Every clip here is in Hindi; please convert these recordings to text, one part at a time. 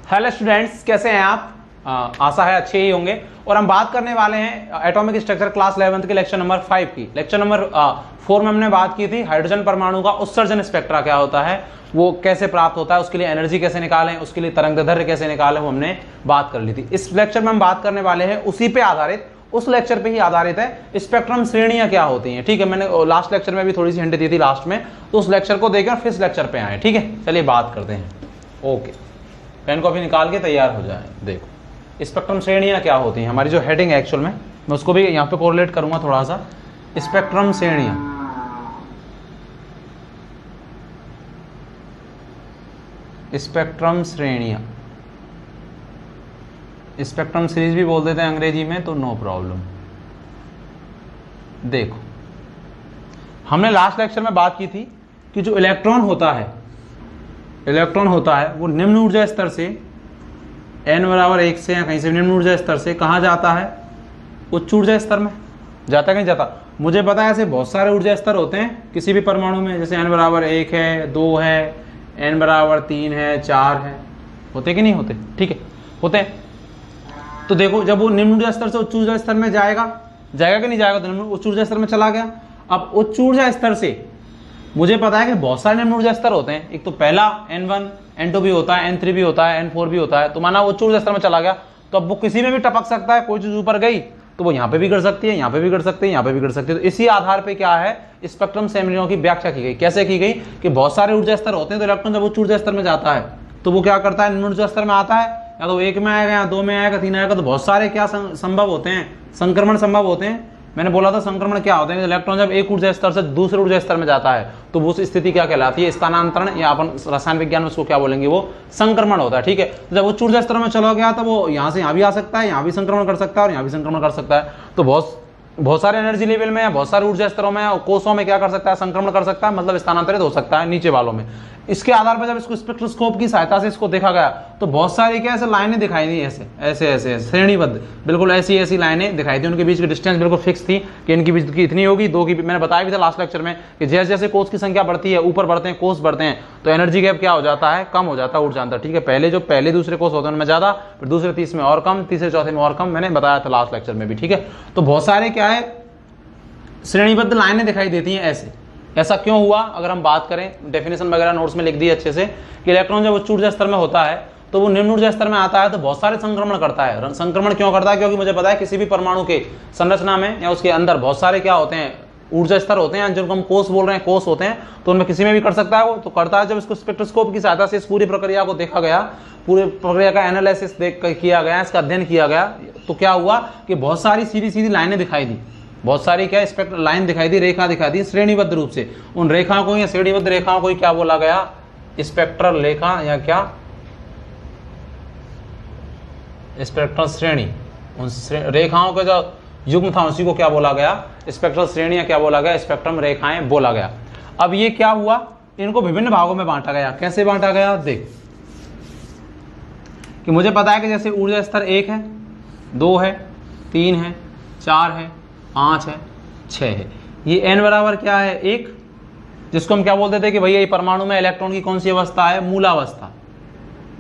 हेलो स्टूडेंट्स, कैसे हैं आप? आशा है अच्छे ही होंगे। और हम बात करने वाले हैं एटॉमिक स्ट्रक्चर क्लास 11 के लेक्चर नंबर 5 की। लेक्चर नंबर 4 में हमने बात की थी हाइड्रोजन परमाणु का उत्सर्जन स्पेक्ट्रा क्या होता है, वो कैसे प्राप्त होता है, उसके लिए एनर्जी कैसे निकालें, उसके लिए तरंगदैर्घ्य कैसे निकालें, वो हमने बात कर ली थी। इस लेक्चर में हम बात करने वाले हैं उसी पे आधारित, उस लेक्चर पे ही आधारित है स्पेक्ट्रम श्रेणियां क्या होती हैं। ठीक है, मैंने लास्ट लेक्चर में भी थोड़ी सी हिंट दी थी लास्ट में, तो उस लेक्चर को देखें और फिर इस लेक्चर पे आए। ठीक है, चलिए बात करते हैं। ओके, पेन कॉपी निकाल के तैयार हो जाए। देखो स्पेक्ट्रम श्रेणियां क्या होती हैं, हमारी जो हेडिंग है एक्चुअल में, मैं उसको भी यहाँ पे कोरिलेट करूंगा थोड़ा सा। स्पेक्ट्रम श्रेणियां, स्पेक्ट्रम श्रेणियां, स्पेक्ट्रम सीरीज भी बोल देते हैं अंग्रेजी में, तो नो प्रॉब्लम। देखो हमने लास्ट लेक्चर में बात की थी कि जो इलेक्ट्रॉन होता है वो निम्न ऊर्जा स्तर से n बराबर 1 से या कहीं से निम्न ऊर्जा स्तर से कहाँ जाता है, उच्च ऊर्जा स्तर में जाता है कि नहीं जाता। मुझे पता है ऐसे बहुत सारे ऊर्जा स्तर होते हैं किसी भी परमाणु में, जैसे n बराबर 1 है, 2 है, n बराबर 3 है, 4 है, होते कि नहीं होते? ठीक है, होते हैं। तो देखो जब वो निम्न ऊर्जा स्तर से उच्च ऊर्जा स्तर में जाएगा कि नहीं जाएगा, तो उच्च ऊर्जा स्तर में चला गया। अब उच्च ऊर्जा स्तर से मुझे पता है कि बहुत सारे निम्न ऊर्जा स्तर होते हैं। एक तो पहला n1 n2 भी होता है, n3 भी होता है, n4 भी होता है। तो माना उच्च ऊर्जा स्तर में चला गया, तो अब वो किसी में भी टपक सकता है। कोई चीज ऊपर गई तो वो यहाँ पे भी गिर सकती है, यहाँ पे भी गिर सकती है, यहाँ पे भी गिर सकती है। तो इसी आधार पे क्या है, स्पेक्ट्रम श्रेणियों की व्याख्या की गई। कैसे की गई कि बहुत सारे ऊर्जा स्तर होते हैं, तो इलेक्ट्रॉन जब उच्च ऊर्जा स्तर में जाता है तो वो क्या करता है, निम्न ऊर्जा स्तर में आता है, या तो 1 में आएगा, या 2 में आएगा, 3 आएगा। तो बहुत सारे क्या संभव होते हैं, संक्रमण संभव होते हैं। मैंने बोला था संक्रमण क्या होते हैं, इलेक्ट्रॉन जब एक ऊर्जा स्तर से दूसरे ऊर्जा स्तर में जाता है तो वो स्थिति क्या कहलाती है, स्थानांतरण, या अपन रसायन विज्ञान में उसको क्या बोलेंगे, वो संक्रमण होता है। ठीक है, तो जब उच्च ऊर्जा स्तर में चला गया तो वो यहाँ से यहाँ भी आ सकता है, यहाँ भी संक्रमण कर सकता है और यहाँ भी संक्रमण कर सकता है। तो बहुत सारे एनर्जी लेवल में या बहुत सारे ऊर्जा स्तरों में और कोषों में क्या कर सकता है, संक्रमण कर सकता है, मतलब स्थानांतरित हो सकता है नीचे वालों में। इसके आधार पर जब इसको स्पेक्ट्रोस्कोप की सहायता से इसको देखा गया तो बहुत सारी क्या ऐसे लाइनें दिखाई दी, ऐसे श्रेणीबद्ध, बिल्कुल ऐसी लाइनें दिखाई दी। उनके बीच की डिस्टेंस बिल्कुल फिक्स थी कि इनकी बीच की इतनी होगी, 2 की। मैंने बताया भी था लास्ट लेक्चर में कि जैसे जैसे कोष की संख्या बढ़ती है, ऊपर बढ़ते हैं कोष बढ़ते हैं, तो एनर्जी गैप क्या हो जाता है, कम हो जाता है ऊर्जा अंतर। ठीक है, पहले दूसरे कोष होते हैं उनमें ज्यादा, फिर दूसरे तीसरे में और कम, तीसरे चौथे में और कम, मैंने बताया था लास्ट लेक्चर में भी। ठीक है, तो बहुत सारे क्या है श्रेणीबद्ध लाइनें दिखाई देती हैं ऐसे। ऐसा क्यों हुआ, अगर हम बात करें, डेफिनेशन वगैरह नोट्स में लिख दी अच्छे से कि इलेक्ट्रॉन जब उच्च ऊर्जा स्तर में होता है तो वो निम्न ऊर्जा स्तर में आता है तो बहुत सारे संक्रमण करता है। संक्रमण क्यों करता है, क्योंकि मुझे पता है किसी भी परमाणु के संरचना में या उसके अंदर बहुत सारे क्या होते हैं, ऊर्जा स्तर होते हैं, जिनको हम कोष बोल रहे हैं, कोष होते हैं। तो उनमें किसी में भी कर सकता है वो, तो करता है। जब इसको स्पेक्ट्रोस्कोप की सहायता से इस पूरी प्रक्रिया को देखा गया, पूरी प्रक्रिया का एनालिसिस किया गया, इसका अध्ययन किया गया, तो क्या हुआ कि बहुत सारी सीधी लाइनें दिखाई दी, बहुत सारी क्या स्पेक्ट्रल लाइन दिखाई दी, रेखा दिखाई दी श्रेणीबद्ध रूप से। उन रेखाओं को या श्रेणीबद्ध रेखाओं को क्या बोला गया, स्पेक्ट्रल रेखा, या क्या स्पेक्ट्रल श्रेणी। उन रेखाओं का जो युग्म था उसी को क्या बोला गया, स्पेक्ट्रल श्रेणी, या क्या बोला गया, स्पेक्ट्रम रेखाएं बोला गया। अब ये क्या हुआ, इनको विभिन्न भागों में बांटा गया। कैसे बांटा गया, देख कि मुझे पता है कि जैसे ऊर्जा स्तर 1 है, 2 है, 3 है, 4 है, 5 है, 6 है। ये n बराबर क्या है, 1, जिसको हम क्या बोलते थे कि भैया ये परमाणु में इलेक्ट्रॉन की कौन सी अवस्था है, मूलावस्था।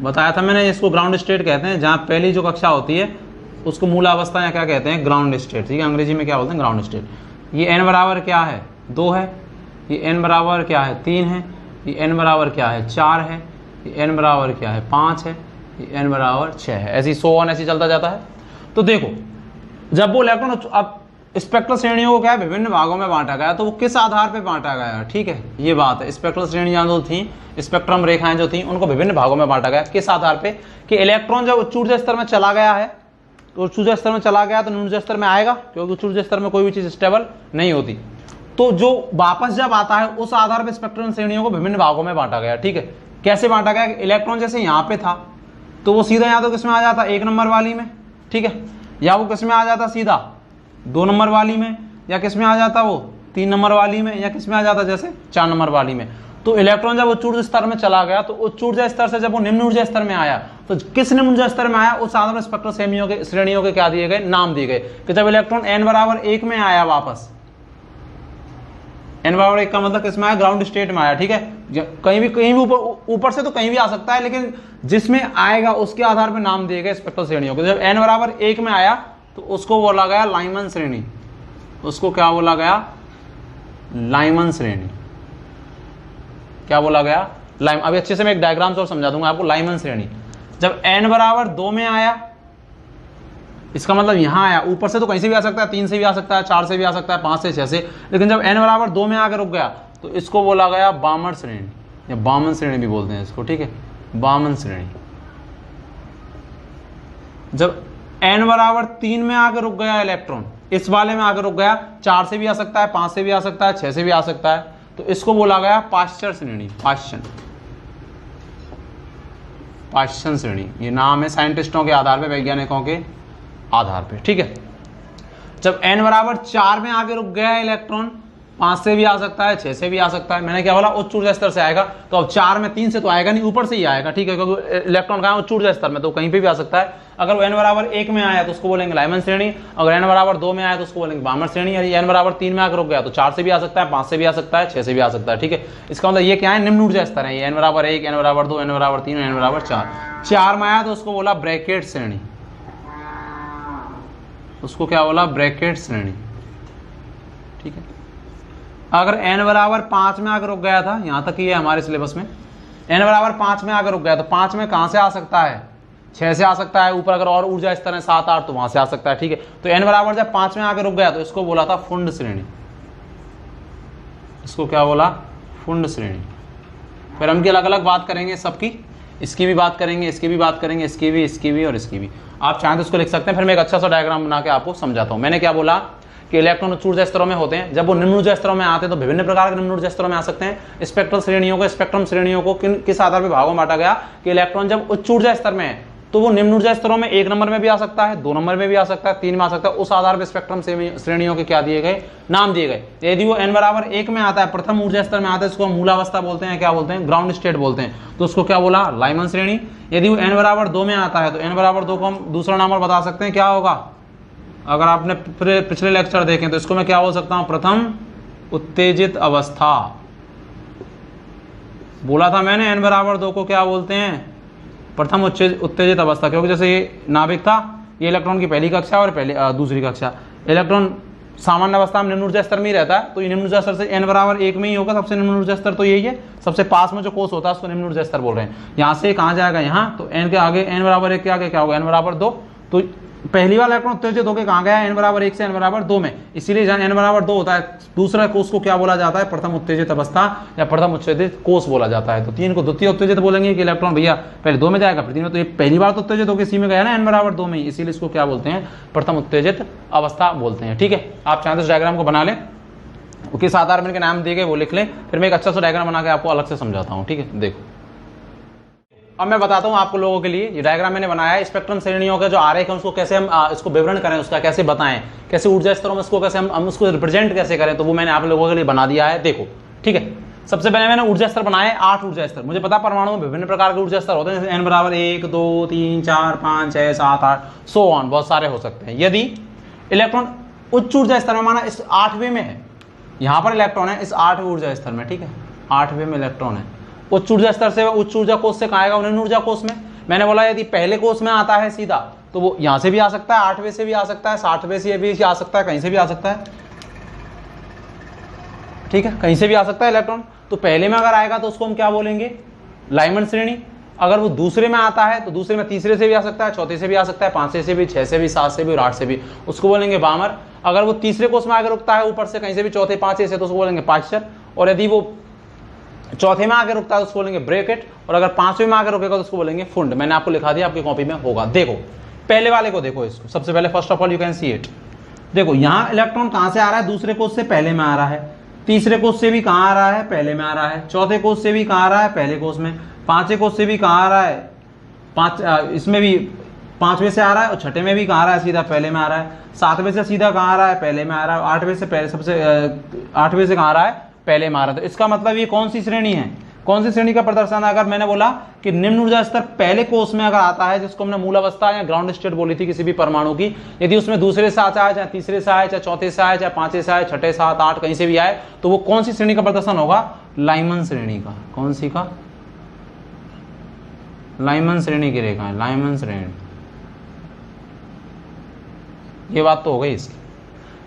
बताया था मैंने, इसको ग्राउंड स्टेट कहते हैं। जहाँ पहली जो कक्षा होती है उसको मूलावस्था या क्या कहते हैं, ग्राउंड स्टेट। ठीक है, अंग्रेजी में क्या बोलते हैं, ग्राउंड स्टेट। ये n बराबर क्या है, 2 है, ये n बराबर क्या है, 3 है, ये n बराबर क्या है, 4 है, ये n बराबर क्या है, 5 है, ये n बराबर 6 है। ऐसी 100 ऐसी चलता जाता है। तो देखो जब वो इलेक्ट्रॉन, अब स्पेक्ट्रल श्रेणियों को क्या है विभिन्न भागों में बांटा गया, तो वो किस आधार पे बांटा गया, ठीक है, ये बात है। स्पेक्ट्रल श्रेणियां जो थी, स्पेक्ट्रम रेखाएं जो थी, उनको विभिन्न भागों में बांटा गया। किस आधार पे, कि इलेक्ट्रॉन जब उच्च ऊर्जा स्तर में चला गया है, तो उच्च ऊर्जा स्तर में चला गया तो निम्न ऊर्जा स्तर में आएगा, क्योंकि उच्च ऊर्जा स्तर में कोई भी चीज स्टेबल नहीं होती। तो जो वापस जब आता है उस आधार पर स्पेक्ट्रल श्रेणियों को विभिन्न भागों में बांटा गया। ठीक है, कैसे बांटा गया, इलेक्ट्रॉन जैसे यहाँ पे था तो वो सीधा या तो किसमें आ जाता, 1 नंबर वाली में, ठीक है, या वो किसमें आ जाता सीधा 2 नंबर वाली में, या किसमें आ जाता वो 3 नंबर वाली में, या किसमें आ जाता जैसे 4 नंबर वाली में। तो इलेक्ट्रॉन जब उच्च ऊर्जा स्तर में चला गया तो उच्च ऊर्जा स्तर से जब वो निम्न ऊर्जा स्तर में आया, तो किस निम्न ऊर्जा स्तर में आया, उस आधार पर स्पेक्ट्रल श्रेणियों के क्या दिए गए, नाम दिए गए। कि जब इलेक्ट्रॉन n बराबर 1 में आया, वापस n बराबर 1 का मतलब किसमें आया, ग्राउंड स्टेट में आया, ठीक है। कहीं भी ऊपर से तो कहीं भी आ सकता है, लेकिन जिसमें आएगा उसके आधार पर नाम दिए गए स्पेक्ट्रल श्रेणियों को। जब n बराबर 1 में आया तो उसको बोला गया लाइमन श्रेणी, उसको क्या बोला गया, लाइमन श्रेणी। क्या बोला गया, लाइम। अभी अच्छे से मैं एक डायग्राम से और समझा दूंगा आपको। लाइमन श्रेणी जब n बराबर 2 में आया, इसका मतलब यहां आया, ऊपर से तो कहीं से भी आ सकता है, 3 से भी आ सकता है, 4 से भी आ सकता है, 5 से, 6 से, लेकिन जब n बराबर 2 में आकर रुक गया तो इसको बोला गया बामर श्रेणी, या बामन श्रेणी भी बोलते हैं इसको, ठीक है, बामन श्रेणी। जब n बराबर 3 में आकर रुक गया इलेक्ट्रॉन, इस वाले में आकर रुक गया, 4 से भी आ सकता है, 5 से भी आ सकता है, 6 से भी आ सकता है, तो इसको बोला गया पाश्चर श्रेणी, पाश्चन श्रेणी। ये नाम है साइंटिस्टों के आधार पे, वैज्ञानिकों के आधार पे, ठीक है। जब n बराबर 4 में आगे रुक गया इलेक्ट्रॉन, 5 से भी आ सकता है, 6 से भी आ सकता है, मैंने क्या बोला, उच्च ऊर्जा स्तर से आएगा, तो अब 4 में 3 से तो आएगा नहीं, ऊपर से ही आएगा, ठीक है, क्योंकि इलेक्ट्रॉन कहाँ है, उच्च ऊर्जा स्तर में, तो कहीं पे भी आ सकता है। अगर वो n बराबर 1 में आया तो उसको बोलेंगे लाइमन श्रेणी, अगर n बराबर 2 में आया तो उसको बोलेंगे बामर श्रेणी, और n बराबर 3 में आकर रुक गया तो 4 से भी आ सकता है, 5 से भी आ सकता है, 6 से भी आ सकता है, ठीक है। इसका मतलब ये क्या है, निम्न ऊर्जा स्तर है ये, n बराबर 1, n बराबर 2, n बराबर 3, n बराबर 4 में आया तो उसको बोला ब्रैकेट श्रेणी, उसको क्या बोला, ब्रैकेट श्रेणी, ठीक है। अगर n बराबर 5 में आकर रुक गया था, यहां तक ही है हमारे सिलेबस में, n बराबर 5 में आकर रुक गया तो 5 में कहां से आ सकता है, 6 से आ सकता है, ऊपर अगर और ऊर्जा स्तर है 7, 8 तो वहां से आ सकता है, ठीक है। तो n बराबर जब 5 में आकर रुक गया तो इसको बोला था फुंड श्रेणी, इसको क्या बोला, फुंड श्रेणी। फिर हम की अलग अलग बात करेंगे सबकी, इसकी भी बात करेंगे, इसकी भी बात करेंगे, इसकी भी और इसकी भी। आप चाहें तो इसको लिख सकते हैं, फिर मैं एक अच्छा सा डायग्राम बना के आपको समझाता हूं। मैंने क्या बोला कि इलेक्ट्रॉन उच्च ऊर्जा स्तरों में होते हैं, जब वो निम्न ऊर्जा स्तरों में आते हैं तो विभिन्न प्रकार के निम्न ऊर्जा स्तरों में आ सकते हैं। स्पेक्ट्रल श्रेणियों को, स्पेक्ट्रम श्रेणियों को किस आधार पर भागों में बांटा गया कि इलेक्ट्रॉन जब उच्च ऊर्जा स्तर में है तो वो निम्न ऊर्जा स्तरों में 1 नंबर में भी आ सकता है, 2 नंबर में भी आ सकता है, 3 में आ सकता है, उस आधार पर स्पेक्ट्रम श्रेणियों के क्या दिए गए, नाम दिए गए। यदि वो n बराबर 1 में आता है, प्रथम ऊर्जा स्तर में आता है, इसको मूलावस्था बोलते हैं, क्या बोलते हैं, ग्राउंड स्टेट बोलते हैं, तो उसको क्या बोला, लाइमन श्रेणी। यदि वो n बराबर 2 में आता है तो n बराबर 2 को हम दूसरा नाम और बता सकते हैं, क्या होगा, अगर आपने पिछले लेक्चर देखें तो इसको मैं क्या बोल सकता हूं, प्रथम उत्तेजित अवस्था। बोला था मैंने n बराबर 2 को क्या बोलते हैं, प्रथम उत्तेजित अवस्था, क्योंकि जैसे ये नाभिक था, ये इलेक्ट्रॉन की पहली कक्षा और दूसरी कक्षा, इलेक्ट्रॉन सामान्य अवस्था में निम्न ऊर्जा स्तर में ही रहता है, तो ये निम्न ऊर्जा स्तर से n बराबर 1 में ही होगा, सबसे निम्न ऊर्जा स्तर तो यही है, सबसे पास में जो कोष होता है उसको निम्न ऊर्जा स्तर बोल रहे हैं। यहाँ से कहाँ जाएगा, यहाँ, तो n के आगे, n बराबर 1 के आगे क्या होगा, n बराबर 2, तो पहली वाला इलेक्ट्रॉन उत्तेजित होकर कहाँ गया, n बराबर 1 से n बराबर 2 में, इसीलिए जहाँ n बराबर 2 होता है दूसरा कोष को क्या बोला जाता है, प्रथम उत्तेजित अवस्था या प्रथम उत्तेजित कोष बोला जाता है। तो 3 को द्वितीय उत्तेजित बोलेंगे कि इलेक्ट्रॉन भैया पहले 2 में जाएगा फिर 3 में, तो ये पहली बार तो उत्तेजित होकर इसी में गया ना n बराबर 2 में, इसीलिए इसको क्या बोलते हैं, प्रथम उत्तेजित अवस्था बोलते हैं, ठीक है। आप चाहें तो इस डायग्राम को बना लें, किस आधार में इनके नाम दिए गए वो लिख लें, फिर मैं एक अच्छा सा डायग्राम बना के आपको अलग से समझाता हूँ, ठीक है। देखो अब मैं बताता हूं आपको लोगों के लिए, ये डायग्राम मैंने बनाया है, स्पेक्ट्रम श्रेणियों के जो आरेख है उसको कैसे हम इसको विवरण करें, उसका कैसे बताएं, कैसे ऊर्जा स्तरों में इसको कैसे हम उसको रिप्रेजेंट कैसे करें, तो वो मैंने आप लोगों के लिए बना दिया है। देखो ठीक है, सबसे पहले मैंने ऊर्जा स्तर बनाए 8 ऊर्जा स्तर। मुझे पता परमाणु में विभिन्न प्रकार के ऊर्जा स्तर होते हैं, जैसे n बराबर 1 2 3 4 5 6 7 8 सो ऑन, बहुत सारे हो सकते हैं। यदि इलेक्ट्रॉन उच्च ऊर्जा स्तर में, माना इस 8वें में है, यहाँ पर इलेक्ट्रॉन है इस 8वें ऊर्जा स्तर में, ठीक है, 8वें में इलेक्ट्रॉन है, उच्च ऊर्जा स्तर से उच्च ऊर्जा कोष से कहाँ आएगा, निम्न ऊर्जा कोष में। मैंने बोला यदि पहले कोष में आता है सीधा तो वो यहां से भी आ सकता है, 8वें से भी आ सकता है, 60वें से भी आ सकता है, कहीं से भी आ सकता है, ठीक है, कहीं से भी आ सकता है इलेक्ट्रॉन। तो पहले में अगर आएगा तो उसको हम क्या बोलेंगे, लाइमन श्रेणी। अगर वो दूसरे में आता है तो दूसरे में तीसरे से भी आ सकता है, चौथे से भी आ सकता है, 5 से भी, 6 से भी, 7 से भी और 8 से भी, उसको बोलेंगे बामर। अगर वो तीसरे कोष में आगे रुकता है ऊपर से कहीं से भी, चौथे 5 से, तो उसको बोलेंगे पाश्चर। और यदि वो चौथे में आगे रुकता है तो उसको बोलेंगे ब्रैकेट, और अगर 5वें में आगे रुकेगा तो उसको बोलेंगे फुंड। मैंने आपको लिखा दिया, आपकी कॉपी में होगा। देखो पहले वाले को देखो, इसको सबसे पहले first of all you can see it. देखो यहाँ इलेक्ट्रॉन कहां से आ रहा है, दूसरे कोष से पहले में आ रहा है, तीसरे कोष से भी कहां आ रहा है, पहले में आ रहा है, चौथे कोष से भी कहां आ रहा है, पहले कोष में, 5वें कोष से भी कहां आ रहा है, इसमें भी 5वें से आ रहा है, और 6ठे में भी कहां आ रहा है, सीधा पहले में आ रहा है, 7वें से सीधा कहां आ रहा है, पहले में आ रहा है, 8वें से पहले, सबसे 8वें से कहां आ रहा है, पहले में आ रहा है। तो इसका मतलब ये कौन सी श्रेणी है, कौन सी श्रेणी का प्रदर्शन है? अगर मैंने बोला कि निम्न ऊर्जा स्तर पहले कोष में अगर आता है, जिसको हमने मूल अवस्था या ग्राउंड स्टेट बोली थी किसी भी परमाणु की, यदि उसमें दूसरे से आता है, चाहे तीसरे से आए, चाहे चौथे से आए, चाहे पांचवें से आए, छठे, सात, आठ, कहीं से भी आए, तो वो कौन सी श्रेणी का प्रदर्शन होगा? लाइमन श्रेणी का। कौन सी का? लाइमन श्रेणी की रेखा है, लाइमन श्रेणी। ये बात तो हो गई इसकी।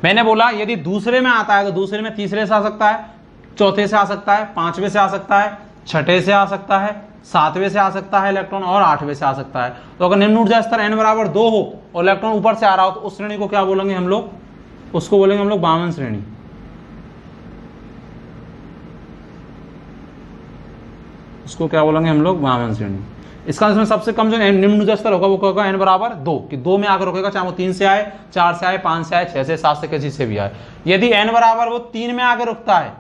मैंने बोला यदि दूसरे में आता है तो दूसरे में तीसरे से आ सकता है, चौथे से आ सकता है, पांचवें से आ सकता है, छठे से आ सकता है, सातवें से आ सकता है इलेक्ट्रॉन, और आठवें से आ सकता है। तो अगर निम्न ऊर्जा स्तर n बराबर 2 हो और इलेक्ट्रॉन ऊपर से आ रहा हो तो उस श्रेणी को क्या बोलेंगे हम लोग? उसको बोलेंगे हम लोग बामन श्रेणी। उसको क्या बोलेंगे हम लोग? बामन श्रेणी। इसका इसमें सबसे कम जो निम्न ऊर्जा स्तर होगा वो होगा n बराबर 2, कि 2 में आकर रुकेगा, चाहे वो 3 से आए, 4 से आए, 5 से आए, 6 से, 7 से, किसी से भी आए। यदि n बराबर वो 3 में आकर रुकता है,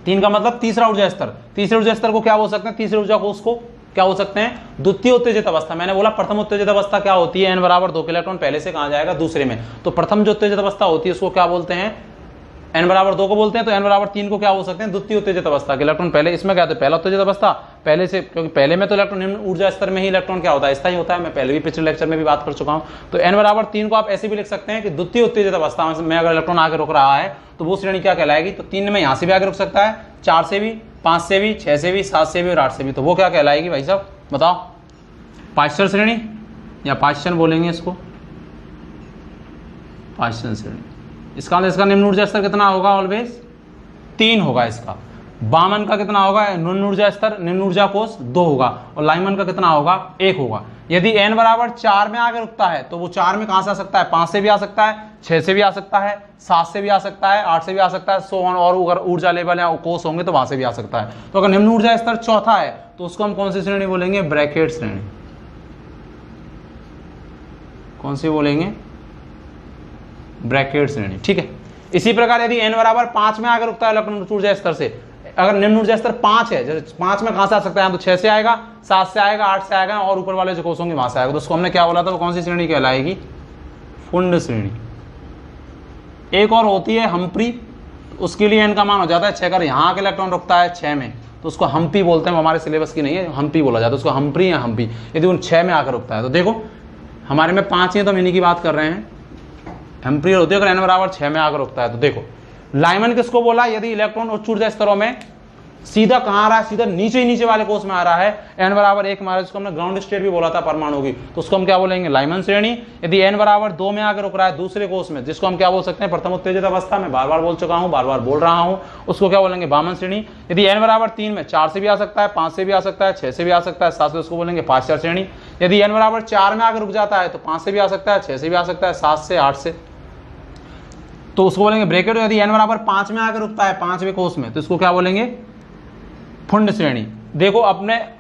3 का मतलब तीसरा ऊर्जा स्तर, तीसरे ऊर्जा स्तर को क्या बोल सकते हैं? तीसरे ऊर्जा को उसको क्या हो सकते हैं? द्वितीय उत्तेजित अवस्था। मैंने बोला प्रथम उत्तेजित अवस्था क्या होती है? n बराबर 2 के इलेक्ट्रॉन पहले से कहां जाएगा? दूसरे में। तो प्रथम जो उत्तेजित अवस्था होती है उसको क्या बोलते हैं? n बराबर 2 को बोलते हैं। तो n बराबर 3 को क्या बोल सकते हैं? द्वितीय उत्तेजित अवस्था के इलेक्ट्रॉन पहले, इसमें क्या होता है? पहला उत्तेजित अवस्था पहले से, क्योंकि पहले में तो इलेक्ट्रॉन निम्न ऊर्जा स्तर में ही इलेक्ट्रॉन क्या होता है? स्थायी होता है। मैं पहले भी पिछले लेक्चर में भी बात कर चुका हूं। तो n बराबर 3 को आप ऐसे भी लिख सकते हैं कि द्वितीय उत्तेजित अवस्था में अगर इलेक्ट्रॉन आगे रुक रहा है तो वो श्रेणी क्या कहलाएगी? तो 3 में यहां से भी आगे रुक सकता है, 4 से भी, 5 से भी, 6 से भी, 7 से भी और 8 से भी। तो वो क्या कहलाएगी भाई साहब? बताओ। पाश्चर श्रेणी या पाश्चन बोलेंगे इसको, पाश्चन श्रेणी। इसका निम्न ऊर्जा स्तर कितना होगा? ऑलवेज 3 होगा इसका। बामन का कितना होगा? निम्न ऊर्जा स्तर, निम्न ऊर्जा कोष 2 होगा, और लाइमन का कितना होगा? 1 होगा। यदि n बराबर 4 में आगे रुकता है तो वो 4 में कहां से आ सकता है? 5 से भी आ सकता है, 6 से भी आ सकता है, 7 से भी आ सकता है, 8 से भी आ सकता है, सो ऑन। और अगर ऊर्जा लेवल या कोष होंगे तो वहां से भी आ सकता है। तो अगर निम्न ऊर्जा स्तर चौथा है तो उसको हम कौन सी श्रेणी बोलेंगे? ब्रैकेट श्रेणी। कौन सी बोलेंगे? ब्रैकेट श्रेणी। ठीक है। इसी प्रकार यदि n बराबर 5 में आगे रुकता है इलेक्ट्रॉन ऊर्जा स्तर से, अगर निम्न ऊर्जा स्तर 5 है, जैसे 5 में कहां से आ सकता है? तो 6 से आएगा, 7 से आएगा, 8 से आएगा, और ऊपर वाले जो कोष होंगे वहां से आएगा। तो उसको हमने क्या बोला था? वो कौन सी श्रेणी कहलाएगी? फुंड श्रेणी। एक और होती है हम्प्री, उसके लिए n का मान हो जाता है 6। अगर यहाँ आके इलेक्ट्रॉन रुकता है 6 में तो उसको हम्पी बोलते हैं। हमारे सिलेबस की नहीं है, हम्पी बोला जाता है उसको, हम्प्री या हम्पी। यदि उन 6 में आकर रुकता है तो देखो हमारे में 5 ही है तो हम इन्हीं की बात कर रहे हैं। हम्प्री होती है अगर n बराबर 6 में आकर रुकता है। तो देखो लाइमन किसको बोला? यदि इलेक्ट्रॉन उच्च ऊर्जा स्तरों में सीधा कहां आ रहा है? सीधा नीचे ही नीचे वाले कोष में आ रहा है, n बराबर 1 में, जिसको हमने ग्राउंड स्टेट भी बोला था परमाणु की, तो उसको हम क्या बोलेंगे? लाइमन श्रेणी। यदि n बराबर 2 में आकर रुक रहा है दूसरे कोष में, जिसको हम क्या बोल सकते हैं? प्रथम उत्तेजित अवस्था। में बार बार बोल चुका हूं, बार बार बोल रहा हूं, उसको क्या बोलेंगे? बामन श्रेणी। यदि n बराबर 3 में 4 से भी आ सकता है, 5 से भी आ सकता है, 6 से भी आ सकता है, 7 से, उसको बोलेंगे पाश्चर श्रेणी। यदि n बराबर 4 में आकर रुक जाता है तो 5 से भी आ सकता है, 6 से भी आ सकता है, 7 से, 8 से, तो उसको बोलेंगे ब्रैकेट। यदि n बराबर 5 में आकर रुकता है 5वें कोष में तो इसको क्या बोलेंगे? फुंड श्रेणी। देखो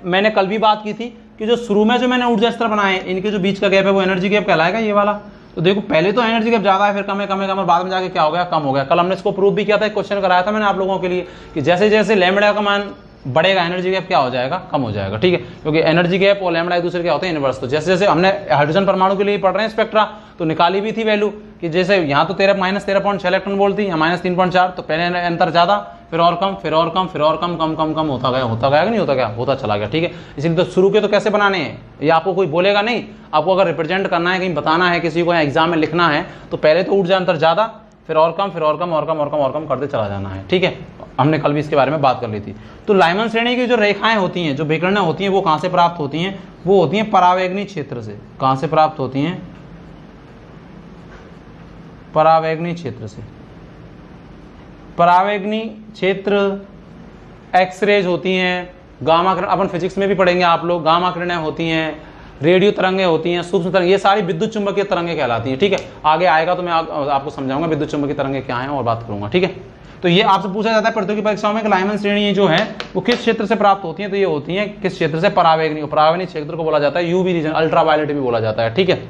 मैंने कल भी बात की थी कि जो शुरू में जो मैंने ऊर्जा स्तर बनाए इनके जो बीच का गैप है वो एनर्जी गैप कहलाएगा, ये वाला। तो देखो पहले तो एनर्जी गैप ज्यादा है, फिर कम है, कम है, कम है, बाद में जाके क्या हो गया? कम हो गया। कल हमने इसको प्रूव भी किया था, एक क्वेश्चन कराया था मैंने आप लोगों के लिए कि जैसे जैसे लैम्बडा का मान बढ़ेगा एनर्जी गैप क्या हो जाएगा? कम हो जाएगा। ठीक है, क्योंकि एनर्जी गैप और लैम्बडा एक दूसरे क्या होते हैं? इनवर्स। तो जैसे जैसे हमने हाइड्रोजन परमाणु के लिए पढ़ रहे हैं स्पेक्ट्रा, तो निकाली भी थी वैल्यू कि जैसे यहाँ तो -13.6 इलेक्ट्रॉन वोल्ट थी, यहाँ -3.4, तो पहले अंतर ज्यादा, फिर और कम, फिर और कम, फिर और कम, कम कम कम होता गया कि नहीं होता गया? होता चला गया। ठीक है, इसलिए तो शुरू के तो कैसे बनाने हैं ये आपको कोई बोलेगा नहीं। आपको अगर रिप्रेजेंट करना है, कहीं बताना है किसी को, एग्जाम में लिखना है, तो पहले तो ऊर्जा अंतर ज्यादा, फिर और कम, फिर और कम, और कम, और कम, और कम करते चला जाना है। ठीक है, हमने कल भी इसके बारे में बात कर ली थी। तो लाइमन श्रेणी की जो रेखाएं होती हैं, जो विकिरणें होती हैं, वो कहां से प्राप्त होती हैं? वो होती हैं परावैगनी क्षेत्र से। कहां से प्राप्त होती हैं? परावैगनी क्षेत्र से। परावैगनी क्षेत्र एक्सरेज होती हैं, गामा किरण, अपन फिजिक्स में भी पढ़ेंगे आप लोग, गामा किरणें होती हैं, रेडियो तरंगें होती हैं, सूक्ष्म तरंग, ये सारी विद्युत चुंबकीय तरंगें कहलाती हैं। ठीक है, आगे आएगा तो मैं आपको समझाऊंगा विद्युत चुंबकीय तरंगें क्या हैं और बात करूंगा। ठीक है, तो ये आपसे पूछा जाता है प्रतियोगी परीक्षाओं में कि लाइमन श्रेणी जो है वो किस क्षेत्र से प्राप्त होती है? तो ये होती है किस क्षेत्र से? परावैगनी। परावैगनी क्षेत्र को बोला जाता है यूवी रीजन, अल्ट्रावायलेट भी बोला जाता है। ठीक है,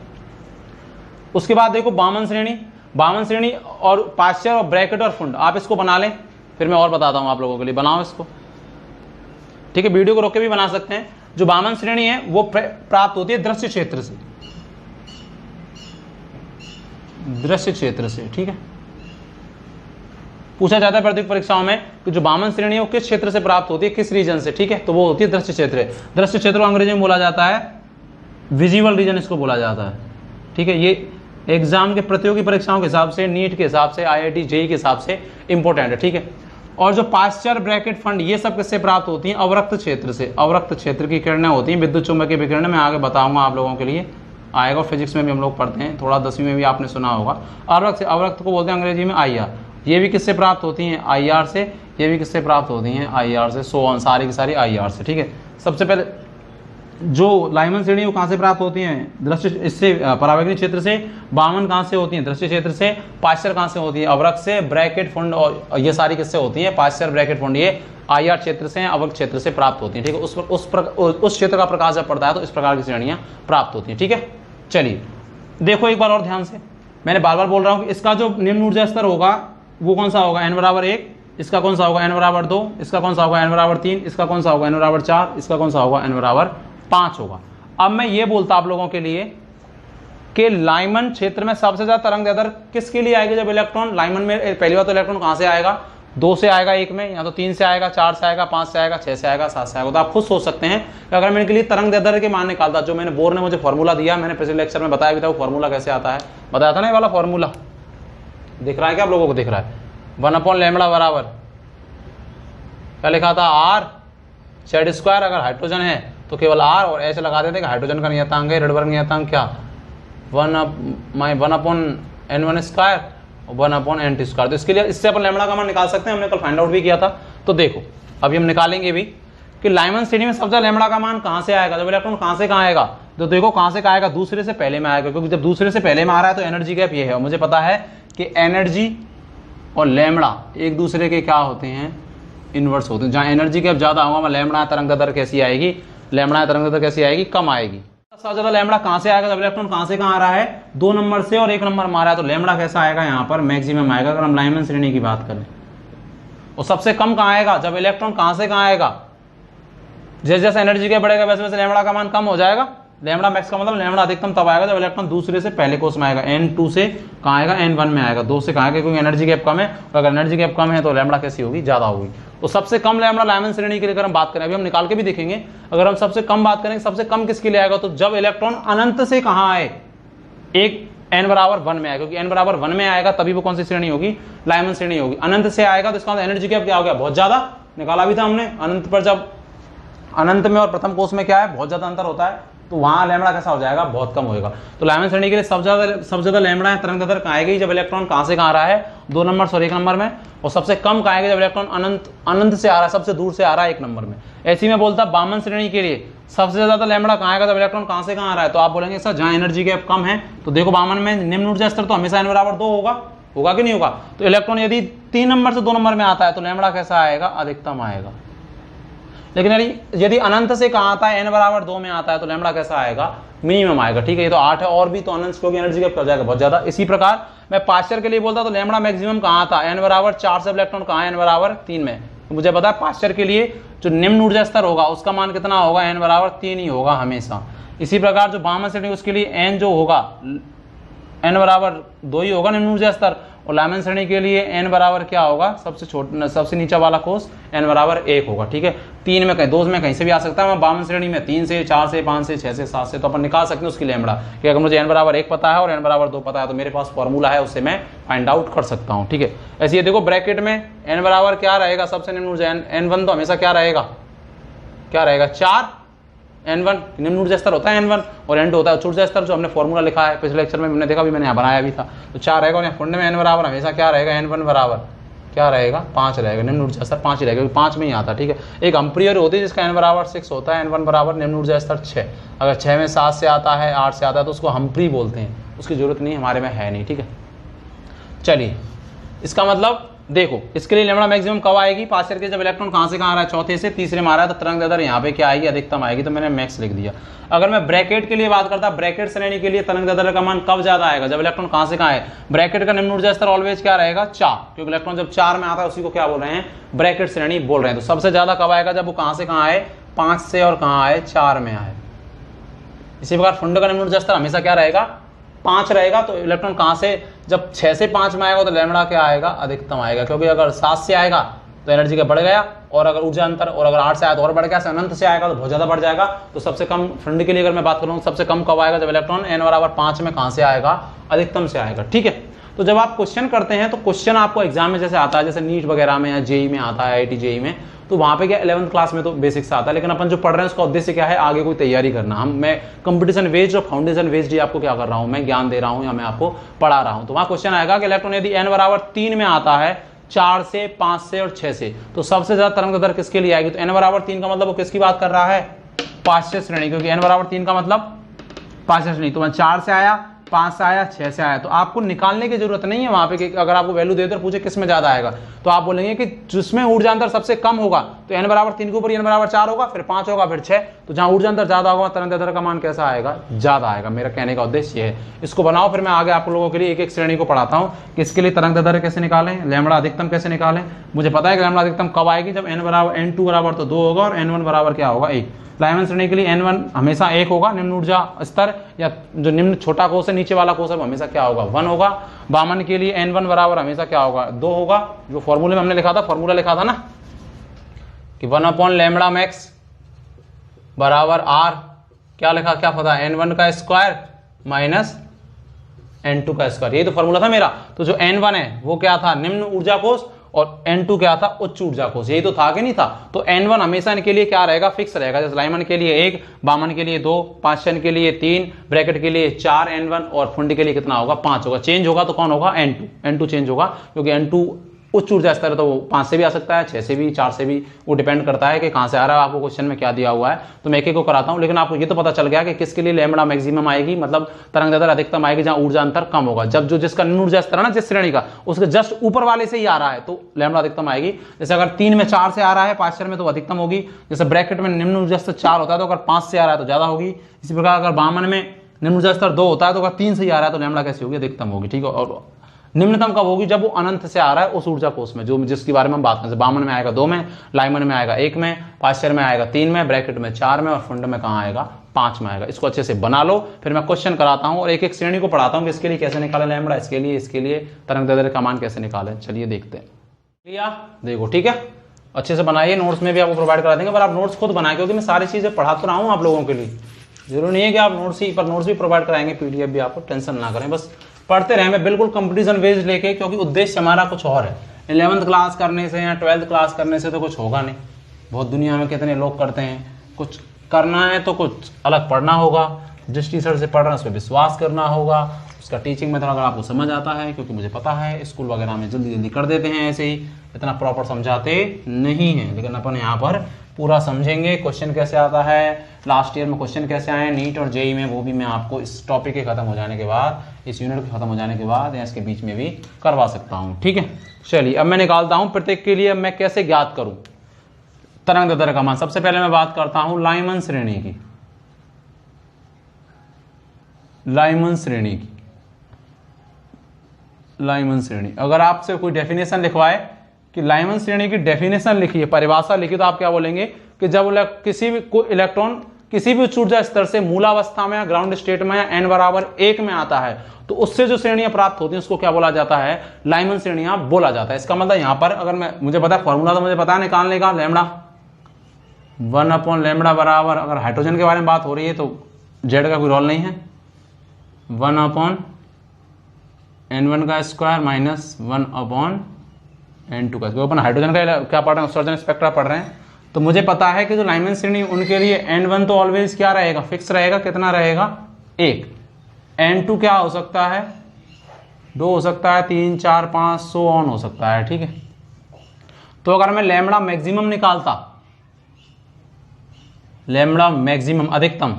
उसके बाद देखो बामन श्रेणी। बामन श्रेणी और पाश्चर और ब्रैकेट और फुंड, आप इसको बना लें, फिर मैं और बताता हूं आप लोगों के लिए। बनाओ इसको। ठीक है, वीडियो को रोक के भी बना सकते हैं। जो बामन श्रेणी है वो प्राप्त होती है दृश्य क्षेत्र से। दृश्य क्षेत्र से। ठीक है, पूछा जाता है प्रतियोगिता परीक्षाओं में कि जो बामन श्रेणी है वो किस क्षेत्र से प्राप्त होती है, किस रीजन से, ठीक है, तो वो होती है दृश्य क्षेत्र। दृश्य क्षेत्र को अंग्रेजी में बोला जाता है विजिबल रीजन, इसको बोला जाता है, ठीक है। ये एग्जाम के प्रतियोगी परीक्षाओं के हिसाब से, नीट के हिसाब से, IIT JEE के हिसाब से इंपॉर्टेंट है, ठीक है। और जो पाश्चर ब्रैकेट फंड ये सब किससे प्राप्त होती हैं, अवरक्त क्षेत्र से। अवरक्त क्षेत्र की किरणें होती हैं, विद्युत चुंबकीय विकिरण, मैं आगे बताऊंगा आप लोगों के लिए, आएगा, फिजिक्स में भी हम लोग पढ़ते हैं, थोड़ा 10वीं में भी आपने सुना होगा। अवरक्त को बोलते हैं अंग्रेजी में IR। ये भी किससे प्राप्त होती हैं, IR से। ये भी किससे प्राप्त होती हैं, IR से। सो ऑन, सारी की सारी IR से, ठीक है। सबसे पहले जो लाइमन श्रेणी वो कहाँ से प्राप्त होती हैं, दृश्य, इससे परावैज्ञानिक क्षेत्र से। बामन कहाँ से होती हैं, दृश्य क्षेत्र से। पाश्चर कहाँ से होती है, अवरक्त से। ब्रैकेट फंड और ये सारी किससे होती हैं, पाश्चर ब्रैकेट फंड ये IR क्षेत्र से, अवरक्त क्षेत्र से प्राप्त होती हैं, ठीक है। उस क्षेत्र का प्रकाश जब पड़ता है तो इस प्रकार की श्रेणियां प्राप्त होती हैं, ठीक है। चलिए देखो एक बार और ध्यान से, मैंने बार बार बोल रहा हूँ कि इसका जो निम्न ऊर्जा स्तर होगा वो कौन सा होगा, n बराबर 1, इसका कौन सा होगा n बराबर 2, इसका कौन सा होगा n बराबर 3, इसका कौन सा होगा n बराबर 4, इसका कौन सा होगा n बराबर 5 होगा। अब मैं ये बोलता आप लोगों के लिए कि लाइमन क्षेत्र में सबसे ज्यादा तरंग दैर्ध्य किसके लिए आएगी, जब इलेक्ट्रॉन लाइमन में, पहली बार तो इलेक्ट्रॉन कहां से आएगा, 2 से आएगा, 1 में, या तो 3 से आएगा, 4 से आएगा, 5 से आएगा, 6 से आएगा, 7 से आएगा। तो आप खुद सोच सकते हैं कि अगर मैं इनके लिए तरंग दैर्ध्य के मान निकालता, जो मैंने बोर ने मुझे फॉर्मूला दिया, मैंने पिछले लेक्चर में बताया भी था, वो फॉर्मूला कैसे आता है, बताया था ना, ये वाला फॉर्मूला दिख रहा है क्या आप लोगों को, दिख रहा है, 1/λ बराबर क्या लिखा था, R Z²। अगर हाइड्रोजन है तो केवल R और ऐसे लगा देते कि हाइड्रोजन का नियतांक है, रेडबर्ग नियतांक क्या, 1/N1² 1/N2²। तो इसके लिए इससे अपन लैम्बडा का मान निकाल सकते हैं, हमने कल फाइंड आउट भी किया था। तो देखो अभी हम निकालेंगे भी कि लाइमन श्रेणी में सबसे ज्यादा लैम्बडा का मान कहां से आएगा, जब इलेक्ट्रॉन कहां से कहां आएगा, तो देखो कहां से कहां आएगा, दूसरे से पहले में आएगा, क्योंकि जब दूसरे से पहले में आ रहा है तो एनर्जी गैप ये है। और मुझे पता है कि एनर्जी और लैम्बडा एक दूसरे के क्या होते हैं, इनवर्स होते हैं। जहां एनर्जी गैप ज्यादा होगा वहां लैम्बडा तरंग दैर्ध्य कैसी आएगी, लैम्बडा तरंग दैर्ध्य कैसी आएगी, कम आएगी। सबसे ज्यादा लैम्बडा कहां से आएगा, जब इलेक्ट्रॉन कहां से कहां आ रहा है, 2 नंबर से और 1 नंबर में आ रहा है, तो लैम्बडा कैसा आएगा, यहाँ पर मैक्सिमम आएगा अगर हम लाइमन श्रेणी की बात करें। और सबसे कम कहां आएगा, जब इलेक्ट्रॉन कहां से कहां आएगा, जैसे जैसे एनर्जी गैप बढ़ेगा वैसे वैसे लैम्बडा का मान कम हो जाएगा। लैम्बडा मैक्स का मतलब लैम्बडा अधिकतम तब आएगा जब इलेक्ट्रॉन दूसरे से पहले कोष में आएगा, N2 से कहां आएगा, N1 में आएगा, 2 से कहां आएगा, क्योंकि एनर्जी गैप कम है। और अगर एनर्जी गैप कम है तो लैम्बडा कैसी होगी, ज्यादा होगी। तो सबसे कम लैम्बडा लाइमन श्रेणी के लिए अगर हम बात करें, अभी हम निकाल के भी देखेंगे, अगर हम सबसे कम बात करें, सबसे कम किसके लिए आएगा, तो जब इलेक्ट्रॉन अनंत से कहां आए, एक n बराबर 1 में आएगा, क्योंकि n बराबर 1 में आएगा तभी वो कौन सी श्रेणी होगी, लाइमन श्रेणी होगी। अनंत से आएगा तो इसका एनर्जी गैप क्या हो गया, बहुत ज्यादा, निकाला भी था हमने। अनंत पर जब अनंत में और प्रथम कोष में क्या है, बहुत ज्यादा अंतर होता है, तो वहां लैम्बडा कैसा हो जाएगा, बहुत कम होगा। तो लाइमन श्रेणी के लिए सबसे ज्यादा लैम्बडा तरंग दैर्ध्य कहां आएगी, जब इलेक्ट्रॉन कहां से कहां आ रहा है, 2 नंबर और 1 नंबर में। और सबसे कम कहां आएगा, जब इलेक्ट्रॉन अनंत से आ रहा है, सबसे दूर से आ रहा है, 1 नंबर में। ऐसी में बोलता बामन श्रेणी के लिए सबसे ज्यादा लैम्बडा कहां आएगा, जब इलेक्ट्रॉन कहां से कहां आ रहा है, तो आप बोलेंगे सर जहां एनर्जी गैप कम है। तो देखो बामन में निम्न ऊर्जा स्तर तो हमेशा n बराबर 2 होगा कि नहीं होगा। तो इलेक्ट्रॉन यदि 3 नंबर से 2 नंबर में आता है तो लैम्बडा कैसा आएगा, अधिकतम आएगा। लेकिन यदि अनंत से कहां आता है, n बराबर 2 में आता है, तो लैम्बडा कैसा आएगा, मिनिमम आएगा, ठीक है। ये तो 8 है, और भी तो अनंत क्योंकि एनर्जी गैप कर जाएगा बहुत ज्यादा। इसी प्रकार मैं पाश्चर के लिए बोलता तो लैम्बडा मैक्सिमम कहां था, n बराबर 4 से इलेक्ट्रॉन कहां है, n बराबर 3 में। तो मुझे पता है पाश्चर के लिए जो निम्न ऊर्जा स्तर होगा उसका मान कितना होगा, n बराबर 3 ही होगा हमेशा। इसी प्रकार जो बामन श्रेणी उसके लिए n जो होगा, n बराबर 2 ही होगा निम्न ऊर्जा स्तर। और लाइमन श्रेणी के लिए n बराबर क्या होगा, सबसे नीचा वाला कोष n बराबर 1 होगा, ठीक है। 3 में कहीं 2 में कहीं से भी आ सकता है, बामन श्रेणी में 3 से 4 से 5 से 6 से 7 से, तो अपन निकाल सकते हैं उसकी लैम्बडा कि अगर मुझे n बराबर 1 पता है और n बराबर 2 पता है तो मेरे पास फॉर्मूला है, उससे मैं फाइंड आउट कर सकता हूँ, ठीक है। ऐसे ये देखो ब्रैकेट में n बराबर क्या रहेगा, सबसे निम्न ऊर्जा n1 तो हमेशा क्या रहेगा 4, n1 निम्न ऊर्जा स्तर होता है n1 और n2 होता है उच्च ऊर्जा स्तर, जो हमने फॉर्मूला लिखा है पिछले लेक्चर में हमने देखा भी, मैंने यहाँ बनाया भी था। तो 4 रहेगा और यहाँ फंड में n बराबर हमेशा क्या रहेगा, n1 बराबर क्या रहेगा, 5 रहेगा। निम्न ऊर्जा स्तर 5 ही रहेगा, क्योंकि 5 में ही आता, ठीक है। एक अम्पियर होती है जिसका n बराबर 6 होता है, n1 बराबर निम्न ऊर्जा स्तर 6। अगर 6 में 7 से आता है, 8 से आता है तो उसको हम्प्री बोलते हैं, उसकी जरूरत नहीं, हमारे में है नहीं, ठीक है। चलिए इसका मतलब देखो इसके लिए लैम्बडा मैक्सिमम कब आएगी, पाश्चर के जब इलेक्ट्रॉन कहां से कहां आ रहा है, चौथे से तीसरे में आ रहा है, तो तरंग दैर्ध्य यहाँ पे क्या आएगी, अधिकतम आएगी, तो मैंने मैक्स लिख दिया। अगर मैं ब्रैकेट के लिए बात करता, ब्रैकेट श्रेणी के लिए तरंग दैर्ध्य का मान कब ज्यादा आएगा, जब इलेक्ट्रॉन कहां से कहां है। ब्रैकेट का निम्न ऊर्जा स्तर ऑलवेज क्या रहेगा, 4, क्योंकि इलेक्ट्रॉन जब 4 में आता है उसी को क्या बोल रहे हैं, ब्रैकेट श्रेणी बोल रहे हैं। तो सबसे ज्यादा कब आएगा, जब वो कहां से कहां आए, 5 से और कहां आए, 4 में आए। इसी प्रकार फंड का निम्न ऊर्जा स्तर हमेशा क्या रहेगा, 5 रहेगा। तो इलेक्ट्रॉन कहां से जब 6 से 5 में आएगा तो लैम्बडा क्या आएगा, अधिकतम आएगा, क्योंकि अगर 7 से आएगा तो एनर्जी का बढ़ गया, और अगर ऊर्जा अंतर, और अगर 8 से आया तो और बढ़ गया, अनंत से आएगा तो बहुत ज्यादा बढ़ जाएगा। तो सबसे कम ठंड के लिए अगर मैं बात करूँ, सबसे कम कब आएगा, जब इलेक्ट्रॉन n बराबर 5 में कहां से आएगा, अधिकतम से आएगा। ठीक है, तो जब आप क्वेश्चन करते हैं तो क्वेश्चन आपको एग्जाम में जैसे आता है, जैसे नीट वगैरह में या जेई में आता है, IIT जेई में, तो वहां पे क्या 11th क्लास में तो बेसिक से आता है, लेकिन अपन जो पढ़ रहे हैं उसका उद्देश्य क्या है, आगे कोई तैयारी करना। मैं कंपटीशन बेस्ड और फाउंडेशन बेस्ड ही आपको क्या कर रहा हूं, मैं ज्ञान दे रहा हूं या मैं आपको पढ़ा रहा हूं। तो वहां क्वेश्चन आएगा कि इलेक्ट्रॉन यदि n बराबर 3 में आता है, 4 से, 5 से और 6 से, तो सबसे ज्यादा तरंग दर किसके लिए आएगी। तो n बराबर 3 का मतलब वो किसकी बात कर रहा है, पांचवें श्रेणी, क्योंकि n बराबर 3 का मतलब पांचवें श्रेणी। तो मैं 4 से आया, 5 से आया, 6 से आया, तो आपको निकालने की जरूरत नहीं है वहां पे कि अगर आपको वैल्यू दे तो पूछे किस में ज्यादा आएगा, तो आप बोलेंगे कि जिसमें ऊर्जा अंतर सबसे कम होगा तो n बराबर 3 के ऊपर n बराबर 4 होगा, फिर 5 होगा, फिर 6, तो जहां ऊर्जा अंतर ज्यादा होगा तरंग दैर्ध्य का मान कैसा आएगा, ज्यादा आएगा। मेरा कहने का उद्देश्य है, इसको बनाओ, फिर मैं आगे आप लोगों के लिए एक एक श्रेणी को पढ़ाता हूं कि इसके लिए तरंग दैर्ध्य कैसे निकालें, लैम्बडा अधिकतम कैसे निकालें। मुझे पता है कि लैम्बडा अधिकतम कब आएगी, जब n2 बराबर तो 2 होगा और n1 बराबर क्या होगा, 1। लाइमन श्रेणी के लिए n1 हमेशा 1 होगा, निम्न ऊर्जा स्तर या जो निम्न छोटा कोष है, नीचे वाला कोष है, हमेशा क्या होगा, 1 होगा। वामन के लिए n1 बराबर हमेशा क्या होगा, 2 होगा, जो फॉर्मूले में हमने लिखा था, फॉर्मूला लिखा था ना कि 1/λ मैक्स बराबर r, क्या लिखा, क्या पता, n1 का स्क्वायर माइनस n2 का स्क्वायर, यही तो फॉर्मूला था मेरा। तो जो n1 है वो क्या था, निम्न ऊर्जा कोष, और n2 क्या था, उच्च ऊर्जा कोष, यही तो था कि नहीं था। तो n1 हमेशा इनके लिए क्या रहेगा, फिक्स रहेगा, जैसे लाइमन के लिए 1, वामन के लिए 2, पांचन के लिए 3, ब्रैकेट के लिए 4 n1 और फुंड के लिए कितना होगा, 5 होगा। चेंज होगा तो कौन होगा, n2 चेंज होगा, क्योंकि n2 उच्च ऊर्जा स्तर है, तो वो 5 से भी आ सकता है, 6 से भी, 4 से भी, वो डिपेंड करता है कि कहां से आ रहा है, आपको क्वेश्चन में क्या दिया हुआ है। तो मैं एक एक को कराता हूं, लेकिन आपको ये तो पता चल गया कि किसके लिए लैम्बडा मैक्सिमम आएगी, मतलब तरंग दैर्ध्य अधिकतम आएगी जहां ऊर्जा अंतर कम होगा, जब जो जिसका निम्न ऊर्जा स्तर है ना, जिस श्रेणी का, उसके जस्ट ऊपर वाले से ही आ रहा है तो लैम्बडा अधिकतम आएगी। जैसे अगर 3 में 4 से आ रहा है, 5 में तो अधिकतम होगी। जैसे ब्रैकेट में निम्न ऊर्जा स्तर 4 होता है तो अगर 5 से आ रहा है तो ज्यादा होगी। इसी प्रकार अगर वामन में निम्न ऊर्जा स्तर 2 होता है तो अगर 3 से ही आ रहा है तो लैम्बडा कैसी होगी, अधिकतम होगी। ठीक है, और निम्नतम कब होगी, जब वो अनंत से आ रहा है उस ऊर्जा कोष में, जो जिसके बारे में हम बात करें। वामन में आएगा 2 में, लाइमन में आएगा 1 में, पाश्चर में आएगा 3 में, ब्रैकेट में 4 में और फंड में कहां आएगा, 5 में आएगा। इसको अच्छे से बना लो, फिर मैं क्वेश्चन कराता हूं और एक एक श्रेणी को पढ़ाता हूं कि इसके लिए कैसे निकाले लैम्बडा, इसके लिए तरंग दैर्ध्य का मान कैसे निकाले। चलिए देखते हैं, लिया देखो, ठीक है, अच्छे से बनाइए, नोट्स में भी आपको प्रोवाइड करा देंगे, पर आप नोट्स खुद बनाए, क्योंकि मैं सारी चीजें पढ़ा तो रहा हूं आप लोगों के लिए। जरूरी नहीं है कि आप नोट्स ही, पर नोट्स भी प्रोवाइड कराएंगे, PDF भी, आपको टेंशन ना करें, बस पढ़ते रहें। मैं बिल्कुल कंपटीशन बेस्ड लेके, क्योंकि उद्देश्य हमारा कुछ और है। 11th क्लास करने से या 12th क्लास करने से तो कुछ होगा नहीं। बहुत दुनिया में कितने लोग करते हैं, कुछ करना है तो कुछ अलग पढ़ना होगा, जिस टीचर से पढ़ रहे हैं उस पर विश्वास करना होगा, उसका टीचिंग मेथड अगर आपको समझ आता है, क्योंकि मुझे पता है स्कूल वगैरह में जल्दी जल्दी कर देते हैं, ऐसे ही इतना प्रॉपर समझाते नहीं हैं, लेकिन अपन यहाँ पर पूरा समझेंगे। क्वेश्चन कैसे आता है, लास्ट ईयर में क्वेश्चन कैसे आए नीट और जेई में, वो भी मैं आपको इस टॉपिक के खत्म हो जाने के बाद, इस यूनिट के खत्म हो जाने के बाद या इसके बीच में भी करवा सकता हूँ। ठीक है, चलिए अब मैं निकालता हूँ प्रत्येक के लिए मैं कैसे ज्ञात करूँ तरंग दैर्ध्य का मान। सबसे पहले मैं बात करता हूँ लाइमन श्रेणी की, लाइमन श्रेणी की, लाइमन श्रेणी। अगर आपसे कोई डेफिनेशन लिखवाए कि लाइमन श्रेणी की डेफिनेशन लिखिए, परिभाषा लिखिए, तो आप क्या बोलेंगे कि जब किसी भी इलेक्ट्रॉन किसी भी उच्च ऊर्जा स्तर से मूलावस्था में या ग्राउंड स्टेट में या n बराबर 1 में आता है तो उससे जो श्रेणियां प्राप्त होती हैं उसको क्या बोला जाता है, लाइमन श्रेणियां बोला जाता है। इसका मतलब यहां पर अगर मुझे पता है फॉर्मूला, तो मुझे पता है निकालने का, लैम्बडा 1/λ बराबर, अगर हाइड्रोजन के बारे में बात हो रही है तो जेड का कोई रोल नहीं है, 1/n1 का स्क्वायर माइनस 1/n2 का। अपन हाइड्रोजन का क्या पढ़ रहे हैं, उत्सर्जन स्पेक्ट्रा पढ़ रहे हैं, तो मुझे पता है कि जो लाइमन श्रेणी उनके लिए n1 तो ऑलवेज क्या रहेगा, फिक्स रहेगा, कितना रहेगा, 1। n2 क्या हो सकता है, 2 हो सकता है, 3, 4, 5 सो ऑन हो सकता है। ठीक है, तो अगर मैं लैम्बडा मैक्सिमम निकालता, लैम्बडा मैक्सिमम अधिकतम,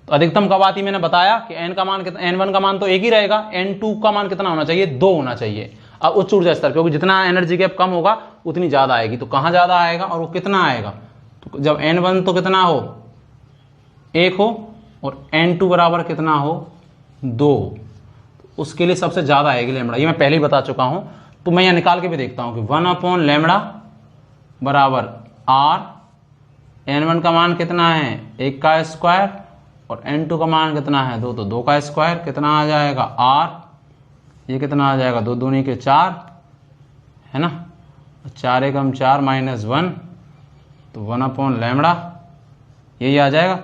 तो अधिकतम कब आती, मैंने बताया कि n का मान कितना, n1 का मान तो 1 ही रहेगा, n2 का मान कितना होना चाहिए, 2 होना चाहिए। अब उच्च ऊर्जा स्तर, क्योंकि जितना एनर्जी गैप कम होगा उतनी ज्यादा आएगी, तो कहां ज्यादा आएगा और वो कितना आएगा, तो जब n1 तो कितना हो, 1 हो, और n2 बराबर कितना हो, 2, उसके लिए सबसे ज्यादा आएगी लैम्बडा। ये मैं पहले ही बता चुका हूं, तो मैं यहां निकाल के भी देखता हूं कि 1/λ बराबर r, n1 का मान कितना है, 1 का स्क्वायर, और n2 का मान कितना है, 2, तो 2 का स्क्वायर, कितना आ जाएगा r ये कितना आ जाएगा, 2 दूनी के 4 है ना, 4 एकम 4 माइनस 1 तो 1/λ यही आ जाएगा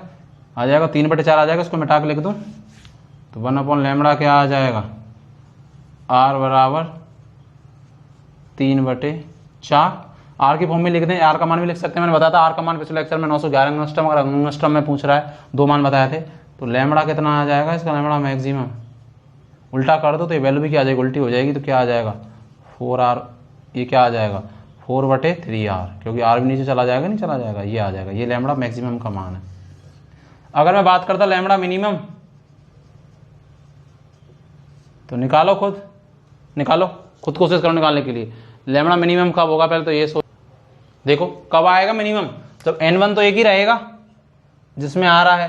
3/4 आ जाएगा। इसको मिटा के लिख दूँ तो 1/λ क्या आ जाएगा, r बराबर 3/4। आर की फॉर्म में लिख दें, आर का मान भी लिख सकते हैं, मैंने बताया था आर का मान पिछले लेक्चर में 911 एंगस्ट्रम, अगर एंगस्ट्रम में पूछ रहा है 2 मान बताए थे। तो लैम्बडा कितना आ जाएगा, इसका लैम्बडा मैक्सिमम उल्टा कर दो तो ये वैल्यू भी क्या आ जाएगी, उल्टी हो जाएगी, तो क्या आ जाएगा 4r, ये क्या आ जाएगा 4/3r, क्योंकि r भी नीचे चला जाएगा, नहीं चला जाएगा, ये आ जाएगा, ये लैम्बडा मैक्सिमम का मान है। अगर मैं बात करता लैम्बडा मिनिमम तो निकालो खुद कोशिश करो निकालने के लिए। लैम्बडा मिनिमम कब होगा, पहले तो ये देखो कब आएगा मिनिमम, जब n1 तो एक ही रहेगा जिसमें आ रहा है,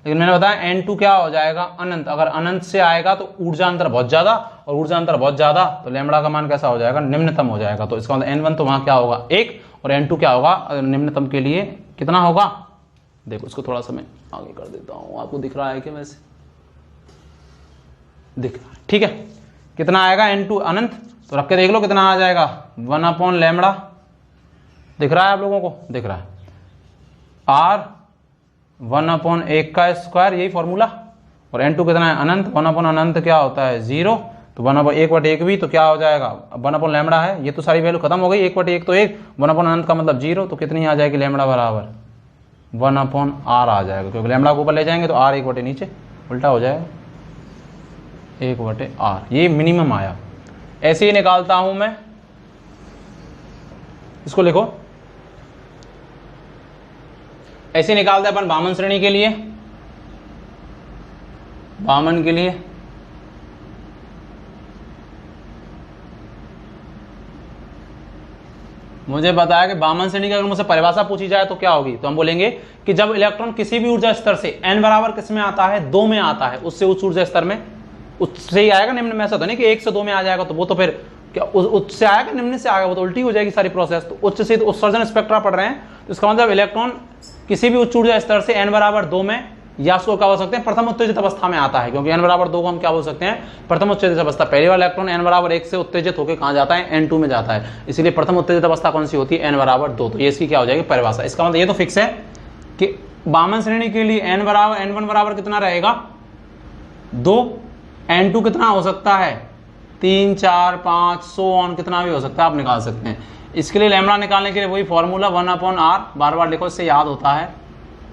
लेकिन मैंने बताया n2 क्या हो जाएगा अनंत। अगर अनंत से आएगा तो ऊर्जा अंतर बहुत ज्यादा, और ऊर्जा अंतर बहुत ज्यादा तो लैम्बडा का मान कैसा हो जाएगा, निम्नतम हो जाएगा। तो इसका मतलब n1 तो वहां क्या होगा 1, और n2 क्या होगा निम्नतम के लिए कितना होगा। देखो इसको थोड़ा सा मैं आगे कर देता हूं, आपको दिख रहा है कि वैसे दिख रहा है, ठीक है। कितना आएगा n2 अनंत, तो रख के देख लो कितना आ जाएगा 1/λ, दिख रहा है आप लोगों को, दिख रहा है r 1/1 का स्क्वायर, यही फॉर्मूला। और n2 कितना है अनंत, 1/अनंत क्या होता है 0, तो 1/1 भी तो क्या हो जाएगा 1/λ है, ये तो सारी वैल्यू खत्म हो गई, 1/1 तो 1, 1/अनंत का मतलब 0, तो कितनी आ जाएगी लैम्बडा बराबर 1/r आ जाएगा, क्योंकि लैम्बडा को ऊपर ले जाएंगे तो r 1/, नीचे उल्टा हो जाएगा 1/r, ये मिनिमम आया। ऐसे ही निकालता हूं मैं, इसको लिखो, ऐसे निकालते हैं अपन वामन श्रेणी के लिए, वामन के लिए मुझे बताया कि वामन श्रेणी की अगर मुझसे परिभाषा पूछी जाए तो क्या होगी, तो हम बोलेंगे कि जब इलेक्ट्रॉन किसी भी ऊर्जा स्तर से n बराबर किस में आता है 2 में आता है, उससे उच्च ऊर्जा स्तर में उच्च से ही आएगा, निम्न में ऐसा तो नहीं कि 1 से 2 में आ जाएगा, तो वो तो फिर क्या उच्च से आएगा निम्न से आएगा, वो तो उल्टी हो जाएगी सारी प्रोसेस। तो उच्च से उत्सर्जन स्पेक्ट्रा पढ़ रहे हैं, तो इसका मतलब इलेक्ट्रॉन किसी भी उच्च ऊर्जा स्तर से n बराबर 2 में, या उसको क्या बोल सकते हैं प्रथम उत्तेजित अवस्था में आता है, क्योंकि n बराबर 2 को हम क्या बोल सकते हैं प्रथम उत्तेजित अवस्था। पहली बार इलेक्ट्रॉन n बराबर 1 से उत्तेजित होकर कहां जाता है n2 में जाता है, इसलिए प्रथम उत्तेजित अवस्था कौन सी होती है n बराबर 2, तो ये इसकी क्या हो जाएगी परिभाषा। इसका मतलब ये तो फिक्स है कि वामन श्रेणी के लिए n1 बराबर कितना रहेगा 2, n2 कितना हो सकता है 3, 4, 5, 100 कितना भी हो सकता है, आप निकाल सकते हैं। इसके लिए लैम्बडा निकालने के लिए वही फॉर्मूला 1/r, बार बार लिखो, इससे याद होता है,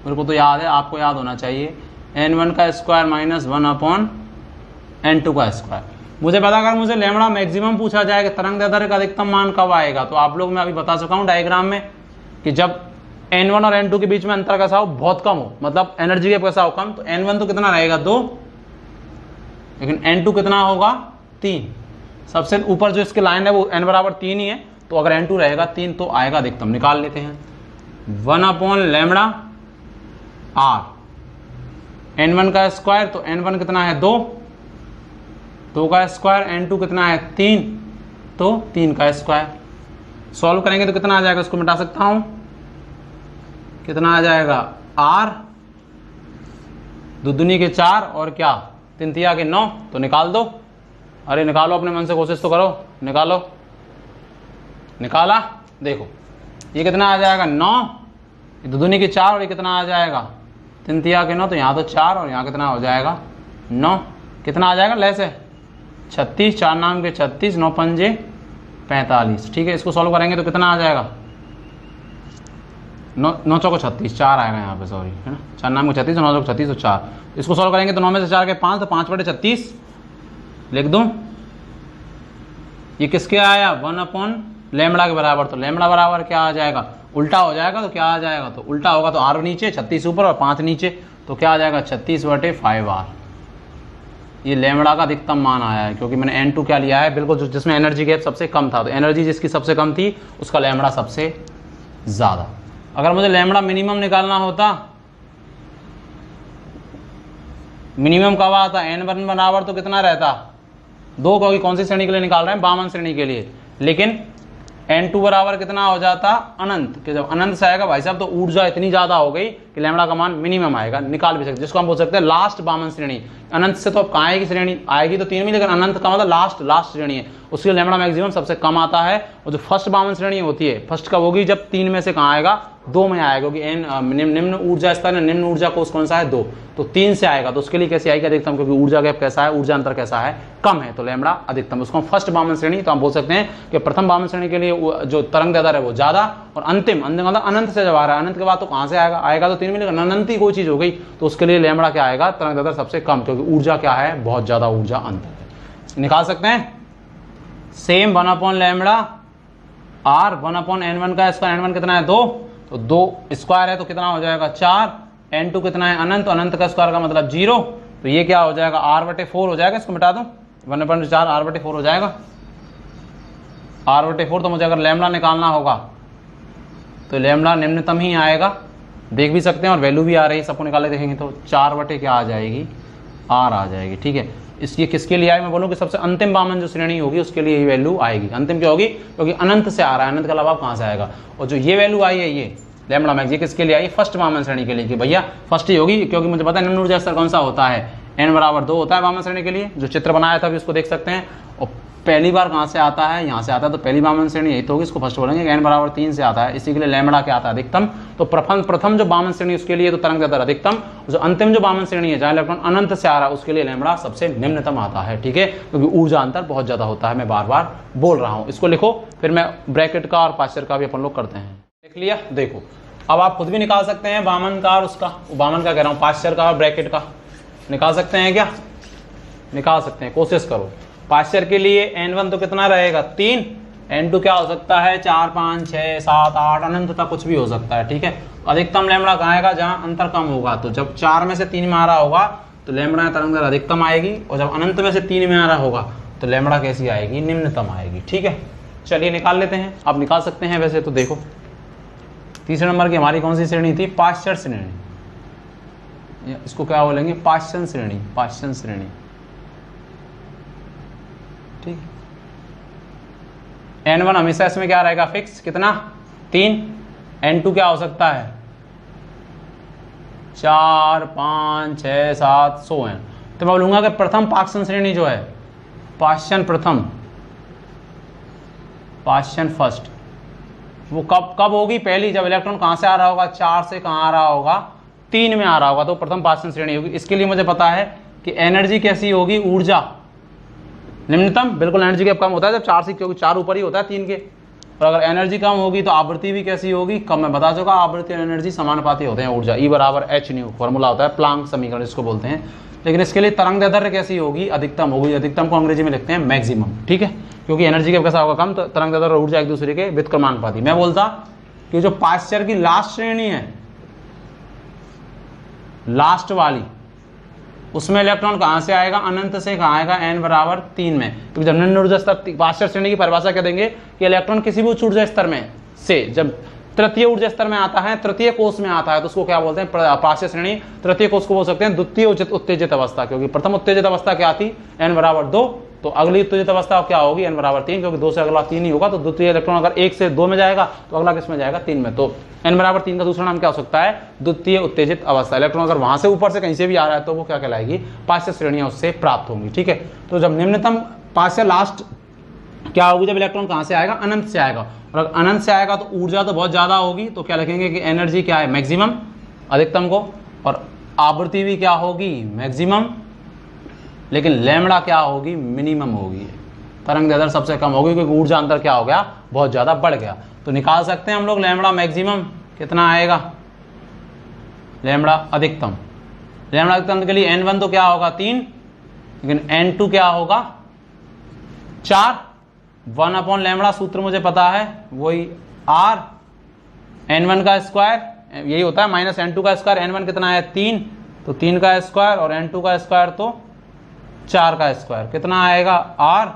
मेरे को तो याद है, आपको याद होना चाहिए, n1 का स्क्वायर माइनस 1/n2 का स्क्वायर। मुझे पता अगर मुझे लैम्बडा मैक्सिमम पूछा जाए कि तरंग दैर्ध्य का अधिकतम मान कब आएगा, तो आप लोग मैं अभी बता चुका हूँ डायग्राम में कि जब n1 और n2 के बीच में अंतर कैसा हो, बहुत कम हो, मतलब एनर्जी गैप कैसा हो कम, तो n1 तो कितना रहेगा 2, लेकिन n2 कितना होगा 3, सबसे ऊपर जो इसके लाइन है वो n बराबर 3 ही है, तो अगर n2 रहेगा 3 तो आएगा अधिकतम। निकाल लेते हैं 1/λ r, n1 का स्क्वायर, तो n1 कितना है 2, 2 का स्क्वायर, n2 कितना है 3, तो 3 का स्क्वायर। सॉल्व करेंगे तो कितना आ जाएगा, उसको मिटा सकता हूं, कितना आ जाएगा r 2 दूनी के 4 और क्या 3 तिया के 9, तो निकाल दो। अरे निकालो, अपने मन से कोशिश तो करो, निकालो, निकाला, देखो ये कितना आ जाएगा 9, 2 दूनी के 4 और ये कितना आ जाएगा 3 तिया के 9, तो यहाँ तो 4 और यहाँ कितना हो जाएगा 9, कितना आ जाएगा लेस है 36, 4 नाम के 36, 9 पंजे 45, ठीक है। इसको सॉल्व करेंगे तो कितना आ जाएगा 9 चौको 36, 4 आएगा यहाँ पे, सॉरी है ना, 4 नाम के 36, 9 चौको 36 तो 4। इसको सॉल्व करेंगे तो 9 में से 4 के 5, तो 5/36 लिख दूँ। ये किसके आया 1/λ के बराबर, तो लैम्बडा बराबर क्या आ जाएगा, उल्टा हो जाएगा, तो क्या आ जाएगा, तो उल्टा होगा तो r नीचे 36 ऊपर और 5 नीचे, तो क्या आ जाएगा 36/5r। ये लैम्बडा का अधिकतम मान आया है, क्योंकि मैंने n2 क्या लिया है बिल्कुल जिसमें एनर्जी गैप सबसे कम था, तो एनर्जी जिसकी सबसे कम थी उसका लैम्बडा सबसे ज्यादा। अगर मुझे लैम्बडा मिनिमम निकालना होता, मिनिमम कब आता, n1 बराबर तो कितना रहता 2, क्योंकि कौन सी श्रेणी के लिए निकाल रहे हैं वामन श्रेणी के लिए, लेकिन n2 बराबर कितना हो जाता अनंत, कि जब अनंत से आएगा भाई साहब तो ऊर्जा इतनी ज्यादा हो गई कि लैम्बडा का मान मिनिमम आएगा, निकाल भी सकते, जिसको हम बोल सकते हैं लास्ट बामन श्रेणी। अनंत से तो अब कहाँ आएगी श्रेणी, आएगी तो 3 में, लेकिन अनंत का मतलब लास्ट श्रेणी है, उसके लिए लैम्बडा मैक्सिमम सबसे कम आता है। और जो फर्स्ट बामन श्रेणी होती है, फर्स्ट कब होगी, जब 3 में से कहाँ आएगा, 2 में आएगा, क्योंकि निम्न ऊर्जा स्तर, निम्न ऊर्जा कोष कौन सा है 2, तो 3 से आएगा, तो उसके लिए कैसे आएगा अधिकतम, क्योंकि ऊर्जा गैप कैसा है, ऊर्जा अंतर कैसा है, कम है, तो लैम्बडा अधिकतम, उसको हम फर्स्ट बामन श्रेणी, तो हम बोल सकते हैं कि प्रथम बामन श्रेणी के लिए जो तरंग दैर्ध्य है वो ज्यादा, और अंतिम मतलब अनंत से जब आ रहा है, अनंत के बाद तो कहां से आएगा, आएगा तो 3 में, लेकिन अनंत ही कोई चीज हो गई तो उसके लिए लैम्बडा क्या आएगा, तरंग दैर्ध्य सबसे कम, क्योंकि ऊर्जा क्या है, बहुत ज्यादा ऊर्जा अंतर है। निकाल सकते हैं सेम 1 लैम्बडा आर 1 n1 का स्क्वायर, n1 कितना है 2, तो 2 स्क्वायर है तो कितना हो जाएगा 4, n2 कितना है अनंत, अनंत का स्क्वायर का मतलब 0, तो ये क्या हो जाएगा r/4 हो जाएगा, इसको मिटा दूं 1/4 r/4 हो जाएगा, r/4। तो मुझे अगर लैम्बडा निकालना होगा तो लैम्बडा निम्नतम ही आएगा, देख भी सकते हैं, और वैल्यू भी आ रही है, सबको निकाले देखेंगे तो 4 क्या आ जाएगी, r आ जाएगी, ठीक है। इसलिए किसके लिए आए, मैं बोलूँ कि सबसे अंतिम बामन जो श्रेणी होगी उसके लिए ये वैल्यू आएगी, अंतिम क्या होगी, क्योंकि अनंत से आ रहा है, अनंत का अलावा कहाँ से आएगा, और जो ये वैल्यू आई है ये लैम्बडा मैक्स, ये किसके लिए आई, फर्स्ट बामन श्रेणी के लिए, कि भैया फर्स्ट ही होगी, क्योंकि मुझे पता है निम्न ऊर्जा स्तर कौन सा होता है, n बराबर 2 होता है बामन श्रेणी के लिए, जो चित्र बनाया था अभी उसको देख सकते हैं, और पहली बार कहाँ से आता है, यहाँ से आता है, तो पहली बामन श्रेणी यही तो होगी, इसको फर्स्ट बोलेंगे, n बराबर 3 से आता है, इसी के लिए लैम्बडा क्या आता है अधिकतम, तो प्रथम जो बामन श्रेणी उसके लिए तो तरंग दैर्ध्य अधिकतम, जो अंतिम जो बामन श्रेणी है जहाँ इलेक्ट्रॉन अनंत से आ रहा है उसके लिए लैम्बडा सबसे निम्नतम आता है, ठीक है, क्योंकि ऊर्जा अंतर बहुत ज्यादा होता है, मैं बार बार बोल रहा हूँ, इसको लिखो, फिर मैं ब्रैकेट का और पाश्चर का भी अपन लोग करते हैं, देख लिया। देखो अब आप खुद भी निकाल सकते हैं बामन का और उसका, बामन का कह रहा हूँ, पाश्चर का और ब्रैकेट का निकाल सकते हैं क्या, निकाल सकते हैं, कोशिश करो। पाश्चर के लिए n1 तो कितना रहेगा 3, n2 क्या हो सकता है 4 5 6 7 8 अनंत तक कुछ भी हो सकता है, ठीक है। अधिकतम लैम्बडा कहाँ आएगा, जहाँ अंतर कम होगा, तो जब 4 में से 3 में आ रहा होगा तो लैम्बडा तरंग दैर्ध्य अधिकतम आएगी, और जब अनंत में से 3 में आ रहा होगा तो लैम्बडा कैसी आएगी, निम्नतम आएगी, ठीक है। चलिए निकाल लेते हैं, आप निकाल सकते हैं वैसे तो। देखो तीसरे नंबर की हमारी कौन सी श्रेणी थी, पाश्चर श्रेणी, इसको क्या बोलेंगे, पाश्चन श्रेणी, पाश्चन श्रेणी, ठीक है। n1 हमेशा इसमें क्या रहेगा फिक्स, कितना 3, n2 क्या हो सकता है 4 5 6 7 100 है, तो मैं बोलूंगा कि प्रथम पाश्चन श्रेणी जो है, पाश्चन प्रथम, पाश्चन फर्स्ट, वो कब होगी, पहली जब इलेक्ट्रॉन कहां से आ रहा होगा, 4 से कहां आ रहा होगा, 3 में आ रहा होगा, तो प्रथम पाश्चन श्रेणी होगी। इसके लिए मुझे पता है कि एनर्जी कैसी होगी, ऊर्जा निम्नतम, बिल्कुल एनर्जी गैप कम होता है जब 4 से, क्योंकि 4 ऊपर ही होता है 3 के, और अगर एनर्जी कम होगी तो आवृत्ति भी कैसी होगी, कम। मैं बता चुका आवृत्ति और एनर्जी समानुपाती होते हैं ऊर्जा, E बराबर h/ν फॉर्मूला होता है, प्लांक समीकरण इसको बोलते हैं। लेकिन इसके लिए तरंग दैर्ध्य कैसी होगी, अधिकतम होगी, अधिकतम को अंग्रेजी में लिखते हैं मैक्सिमम, ठीक है, क्योंकि एनर्जी गैप कैसा होगा कम, तो तरंग दैर्ध्य और ऊर्जा एक दूसरे के व्युत्क्रमानुपाती। मैं बोलता कि जो पाश्चर की लास्ट श्रेणी है, लास्ट वाली, उसमें इलेक्ट्रॉन कहां से आएगा, अनंत से कहां आएगा, n बराबर 3 में, क्योंकि जब निम्न ऊर्जा स्तर, पाश्चर श्रेणी की परिभाषा क्या देंगे कि इलेक्ट्रॉन किसी भी उच्च ऊर्जा स्तर में से जब तृतीय ऊर्जा स्तर में आता है, तृतीय कोष में आता है, तो उसको क्या बोलते हैं, पाश्चर श्रेणी। तृतीय कोष को बोल सकते हैं द्वितीय उत्तेजित अवस्था, क्योंकि प्रथम उत्तेजित अवस्था क्या थी, n बराबर 2, तो अगली उत्तेजित अवस्था क्या होगी, n बराबर 3, क्योंकि 2 से अगला 3 ही होगा, तो द्वितीय इलेक्ट्रॉन अगर 1 से 2 में जाएगा तो अगला किस में जाएगा, 3 में, तो n बराबर 3 का दूसरा नाम क्या हो सकता है, द्वितीय उत्तेजित अवस्था। इलेक्ट्रॉन अगर वहां से ऊपर से कहीं से भी आ रहा है तो वो क्या कहलाएगी, पाश्चर श्रेणियां उससे प्राप्त होंगी, ठीक है। तो जब निम्नतम पाश्चर लास्ट क्या होगी, जब इलेक्ट्रॉन कहां से आएगा, अनंत से आएगा, और अगर अनंत से आएगा तो ऊर्जा तो बहुत ज्यादा होगी, तो क्या लिखेंगे कि एनर्जी क्या है, मैक्सिमम, अधिकतम को, और आवृत्ति भी क्या होगी, मैक्सिमम, लेकिन लैम्बडा क्या होगी, मिनिमम होगी, तरंग दैर्ध्य सबसे कम होगी, क्योंकि ऊर्जा अंतर क्या हो गया, बहुत ज्यादा बढ़ गया। तो निकाल सकते हैं हम लोग लैम्बडा मैक्सिमम कितना आएगा, लैम्बडा अधिकतम, लैम्बडा अधिकतम के लिए n1 तो क्या होगा 3, लेकिन n2 क्या होगा 4, 1 लैम्बडा सूत्र मुझे पता है, वही r n1 का स्क्वायर यही होता है माइनस n2 का स्क्वायर, n1 कितना है 3, तो 3 का स्क्वायर, और n2 का स्क्वायर तो 4 का स्क्वायर, कितना आएगा r,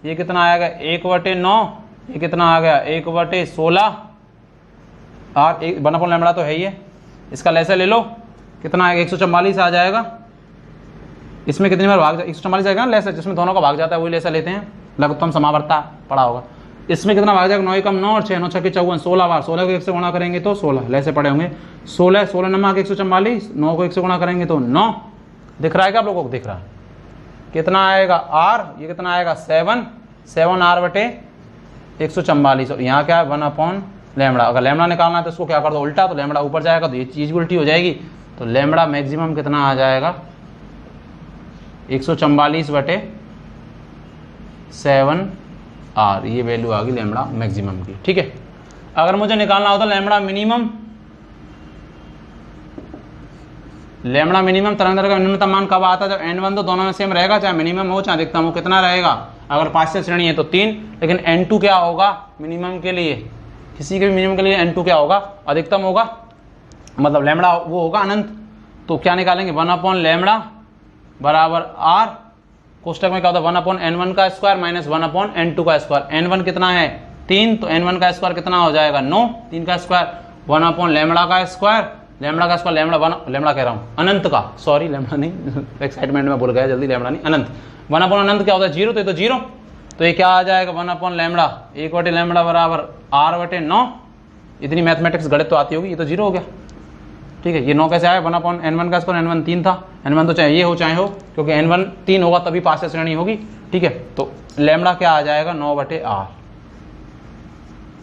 ये कितना आएगा 1/9, ये कितना आ गया 1/16, r 1 लैम्बडा तो है ही है, इसका लैसा ले लो, कितना आएगा 144 आ जाएगा, इसमें कितनी बार भाग 144 आएगा ना लैसा, जिसमें दोनों का भाग जाता है वही लैसा लेते हैं, लघुत्तम समावर्ता पढ़ा होगा, इसमें कितना भाग जाएगा, 9 कम 9 और 6 9 6 54 16 बार, 16 को 1 से गुणा करेंगे तो 16, ऐसे पड़े होंगे 16 16 नमक 144, 9 को 1 से गुणा करेंगे तो 9। दिख रहा है क्या आप लोगों को, दिख रहा है कितना आएगा आर, ये कितना आएगा 7 आर बटे 144, और यहाँ क्या है 1 लैम्बडा। अगर लैम्बडा निकालना है तो इसको क्या कर दो उल्टा, तो लैम्बडा ऊपर जाएगा तो ये चीज उल्टी हो जाएगी, तो लैम्बडा मैक्सिमम कितना आ जाएगा 144 बटे 7 आर, ये वैल्यू आ गई लैम्बडा मैक्सिमम की। ठीक है, अगर मुझे निकालना होता लैम्बडा मिनिमम, लैम्बडा मिनिमम तरंगदैर्घ्य का न्यूनतम मान कब आता है, जब n1 तो दोनों में सेम रहेगा, चाहे मिनिमम हो चाहे अधिकतम हो, कितना रहेगा, अगर 5 से श्रेणी है तो 3, लेकिन n2 क्या होगा मिनिमम के लिए, किसी के भी मिनिमम के लिए n2 क्या होगा अधिकतम होगा, मतलब लैम्बडा वो होगा अनंत। तो क्या निकालेंगे 1 लैम्बडा बराबर r, कोष्टक में क्या होता है 1 n1 का स्क्वायर माइनस 1 n2 का स्क्वायर। n1 कितना है 3, तो n1 का स्क्वायर कितना हो जाएगा 9, 3 का स्क्वायर 1 लैम्बडा का स्क्वायर, लैम्बडा का स्क्वायर लैम्बडा कह रहा हूँ अनंत का, सॉरी लैम्बडा नहीं एक्साइटमेंट में बोल गया जल्दी, लैम्बडा नहीं अनंत, 1 अनंत क्या होता है 0, तो ये तो 0, तो ये क्या आ जाएगा 1 लैम्बडा 1 बटे लैम्बडा बराबर r बटे 9। इतनी मैथमेटिक्स गणित तो आती होगी, ये तो 0 हो गया। ठीक है, ये 9 कैसे आया 1 n1 का स्क्वायर, n1 3 था, n1 तो चाहे ये हो चाहे हो, क्योंकि n1 3 होगा तभी 5 से श्रेणी होगी। ठीक है, तो लैम्बडा क्या आ जाएगा 9 बटे r,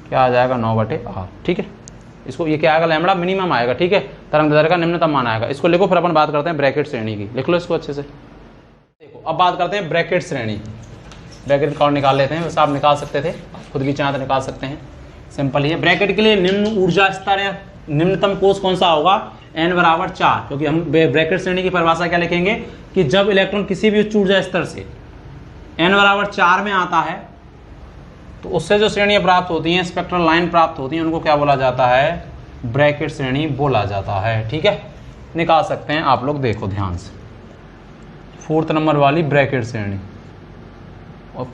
क्या आ जाएगा 9 बटे r। ठीक है, इसको ये क्या आएगा लैम्बडा मिनिमम आएगा। ठीक है, तरंगदैर्घ्य का निम्नतम मान आएगा। इसको लिखो, फिर अपन बात करते हैं ब्रैकेट श्रेणी की, लिख लो इसको अच्छे से। देखो अब बात करते हैं ब्रैकेट श्रेणी, ब्रैकेट कौन निकाल लेते हैं, वैसे आप निकाल सकते थे, खुद भी चाहे तो निकाल सकते हैं, सिंपल ही है। ब्रैकेट के लिए निम्न ऊर्जा स्तर या निम्नतम कोष कौन सा होगा, n बराबर 4, क्योंकि हम ब्रैकेट श्रेणी की परिभाषा क्या लिखेंगे कि जब इलेक्ट्रॉन किसी भी उच्च ऊर्जा स्तर से n बराबर 4 में आता है तो उससे जो श्रेणियां प्राप्त होती हैं, स्पेक्ट्रल लाइन प्राप्त होती हैं, उनको क्या बोला जाता है, ब्रैकेट श्रेणी बोला जाता है। ठीक है, निकाल सकते हैं आप लोग, देखो ध्यान से 4th नंबर वाली ब्रैकेट श्रेणी, और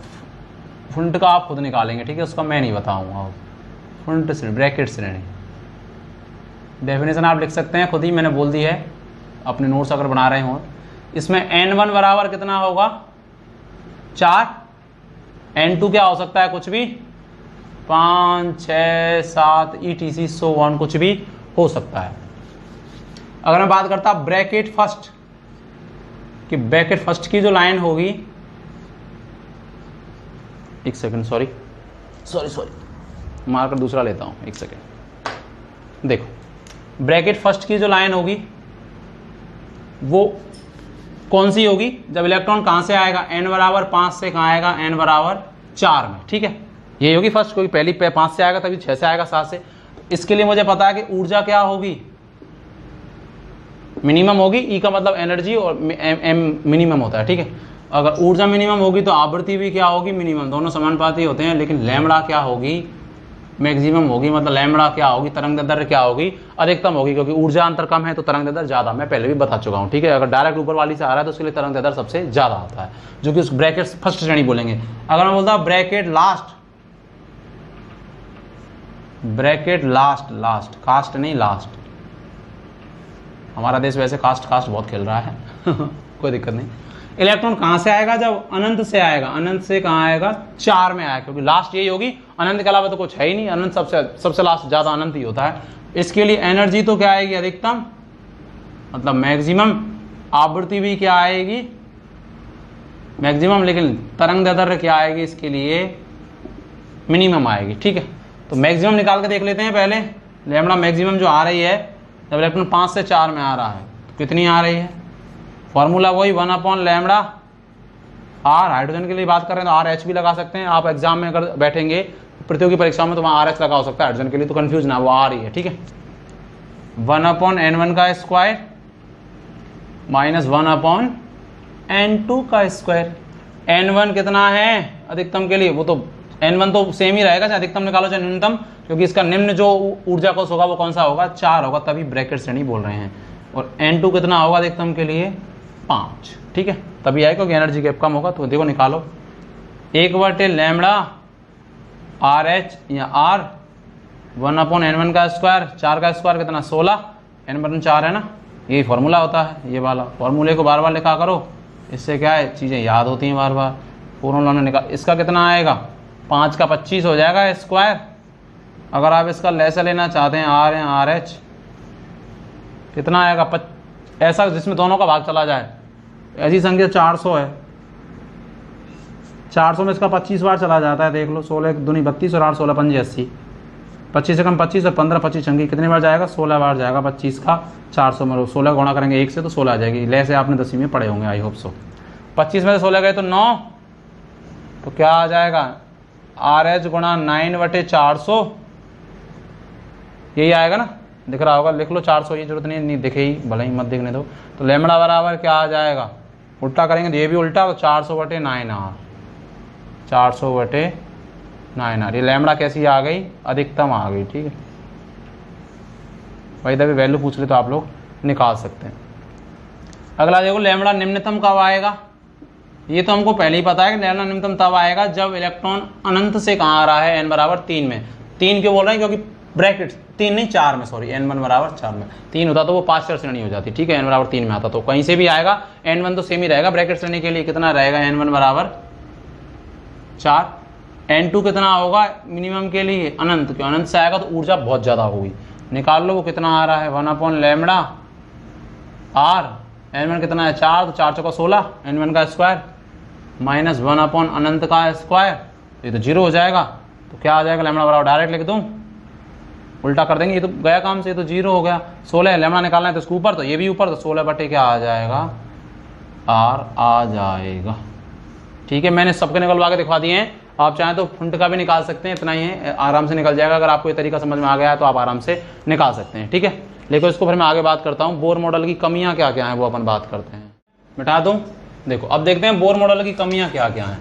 फुंट का आप खुद निकालेंगे। ठीक है, उसका मैं नहीं बताऊंगा। फुंट श्रेणी, ब्रैकेट श्रेणी, डेफिनेशन आप लिख सकते हैं खुद ही, मैंने बोल दी है, अपने नोट्स अगर बना रहे हो। इसमें n1 बराबर कितना होगा 4, n2 क्या हो सकता है कुछ भी 5 6 7 etc so on, कुछ भी हो सकता है। अगर मैं बात करता ब्रैकेट फर्स्ट कि ब्रैकेट फर्स्ट की जो लाइन होगी, एक सेकंड, सॉरी मार्कर दूसरा लेता हूं, एक सेकंड। देखो ब्रैकेट फर्स्ट की जो लाइन होगी वो कौन सी होगी, जब इलेक्ट्रॉन कहां से आएगा, n बराबर 5 से कहां आएगा, n बराबर 4 में। ठीक है, ये होगी फर्स्ट, क्योंकि पहली 5 से आएगा तभी 6 से आएगा 7 से। इसके लिए मुझे पता है कि ऊर्जा क्या होगी, मिनिमम होगी, ई का मतलब एनर्जी और एम मिनिमम होता है। ठीक है, अगर ऊर्जा मिनिमम होगी तो आवृत्ति भी क्या होगी मिनिमम, दोनों समानुपाती होते हैं, लेकिन लैम्बडा क्या होगी मैक्सिमम होगी, मतलब लैम्बडा क्या होगी, तरंगदैर्घ्य क्या होगी अधिकतम होगी, क्योंकि ऊर्जा अंतर कम है तो तरंगदैर्घ्य ज्यादा, मैं पहले भी बता चुका हूं। ठीक है, अगर डायरेक्ट ऊपर वाली से आ रहा है तो उसके लिए तरंगदैर्घ्य सबसे ज्यादा आता है, जो कि उस ब्रैकेट फर्स्ट श्रेणी बोलेंगे। अगर मैं बोलता ब्रैकेट लास्ट, कास्ट नहीं लास्ट, हमारा देश वैसे कास्ट बहुत खेल रहा है कोई दिक्कत नहीं। इलेक्ट्रॉन कहां से आएगा, जब अनंत से आएगा, अनंत से कहां आएगा 4 में आएगा, क्योंकि लास्ट यही होगी, अनंत के अलावा तो कुछ है ही नहीं, अनंत सबसे लास्ट ज्यादा अनंत ही होता है। इसके लिए एनर्जी तो क्या आएगी अधिकतम, मतलब मैक्सिमम, आवृत्ति भी क्या आएगी मैक्सिमम, लेकिन तरंगदैर्घ्य क्या आएगी इसके लिए मिनिमम आएगी। ठीक है, तो मैक्सिमम निकाल के देख लेते हैं पहले। लैम्बडा मैक्सिमम जो आ रही है जब इलेक्ट्रॉन 5 से 4 में आ रहा है तो कितनी आ रही है, फॉर्मूला वही 1 लैम्बडा आर। हाइड्रोजन के लिए बात कर रहे हैं तो आर एच भी लगा सकते हैं, आप एग्जाम में अगर बैठेंगे प्रतियोगी परीक्षाओं में तो वहां आर एच लगा हो सकता है, हाइड्रोजन के लिए तो कंफ्यूज ना, वो आर ही है। ठीक है, 1/n1 का स्क्वायर माइनस 1/n2 का स्क्वायर। n1 कितना है अधिकतम के लिए, वो तो n1 तो सेम ही रहेगा, चाहे अधिकतम निकालो चाहे न्यूनतम, क्योंकि इसका निम्न जो ऊर्जा कोष होगा वो कौन सा होगा 4 होगा, तभी ब्रैकेट श्रेणी बोल रहे हैं। और n2 कितना होगा अधिकतम के लिए 5। ठीक है, तभी आएगा क्योंकि एनर्जी गैप कम होगा। तो देखो निकालो 1 लैम्बडा आर एच या आर 1/n1 का स्क्वायर, 4 का स्क्वायर कितना 16, n/4 है ना, यही फॉर्मूला होता है, ये वाला फॉर्मूले को बार बार लिखा करो, इससे क्या है चीज़ें याद होती हैं बार बार। फॉर्मूला ने निकाल, इसका कितना आएगा 5 का 25 हो जाएगा स्क्वायर। अगर आप इसका लैसा लेना चाहते हैं आर या आर एच, कितना आएगा ऐसा जिसमें दोनों का भाग चला जाए। ऐसी संख्या 400 है, 400 में इसका 25 बार चला जाता है, देख लो 16 दूनी 32 और 8 16 पंजे 80, 25 से कम 25 और 15 25 अंकी कितने बार जाएगा, 16 बार जाएगा। 25 का 400 में 16 गुणा करेंगे 1 से तो 16 आ जाएगी। लैसे आपने 10वीं में पढ़े होंगे, आई होप सो। 25 में से 16 गए तो 9, तो क्या आ जाएगा आर एच गुणा 9/400, यही आएगा ना, दिख रहा होगा, लिख लो 400, ये जरूरत नहीं दिखे ही, भले ही मत दिखने दो। तो लैम्बडा बराबर क्या आ जाएगा, उल्टा करेंगे तो ये भी उल्टा, तो 400/9r, 400/9r। ये लैम्बडा कैसी आ गई, अधिकतम आ गई, ठीक है भाई। तभी वैल्यू पूछ ले तो आप लोग निकाल सकते हैं। अगला देखो लैम्बडा निम्नतम कब आएगा। ये तो हमको पहले ही पता है कि लैम्बडा निम्नतम तब आएगा जब इलेक्ट्रॉन अनंत से कहाँ आ रहा है, n बराबर 3 में। 3 क्यों बोल रहे हैं, क्योंकि ब्रैकेट 3 नहीं 4 में, सॉरी n1 बराबर 4 में। 3 होता तो वो 5 श्रेणी हो जाती, ठीक है, n बराबर 3 में आता तो कहीं से भी आएगा। n1 तो सेम ही रहेगा ब्रैकेट श्रेणी के लिए, कितना रहेगा n1 बराबर 4। n2 कितना होगा मिनिमम के लिए, अनंत, क्यों अनंत से आएगा तो ऊर्जा बहुत ज़्यादा होगी। निकाल लो वो कितना आ रहा है, 1/λ r। n1 कितना है 4, तो 4 चौका 16, n1 का स्क्वायर माइनस 1 अनंत का स्क्वायर, ये तो 0 हो जाएगा। तो क्या आ जाएगा लैम्बडा बराबर, डायरेक्ट लिख दूं, उल्टा कर देंगे, ये तो गया काम से, ये तो 0 हो गया। 16 लैम्बडा निकालना है तो इसको ऊपर, तो ये भी ऊपर, तो 16 बटे क्या आ जाएगा r आ जाएगा, ठीक है। मैंने सबके निकलवा के दिखा दिए हैं, आप चाहें तो फुंट का भी निकाल सकते हैं, इतना ही है, आराम से निकल जाएगा। अगर आपको ये तरीका समझ में आ गया है तो आप आराम से निकाल सकते हैं, ठीक है। लेकिन इसको फिर मैं आगे बात करता हूँ, बोर मॉडल की कमियाँ क्या क्या हैं वो अपन बात करते हैं। मिटा दूँ, देखो अब देखते हैं बोर मॉडल की कमियाँ क्या क्या हैं।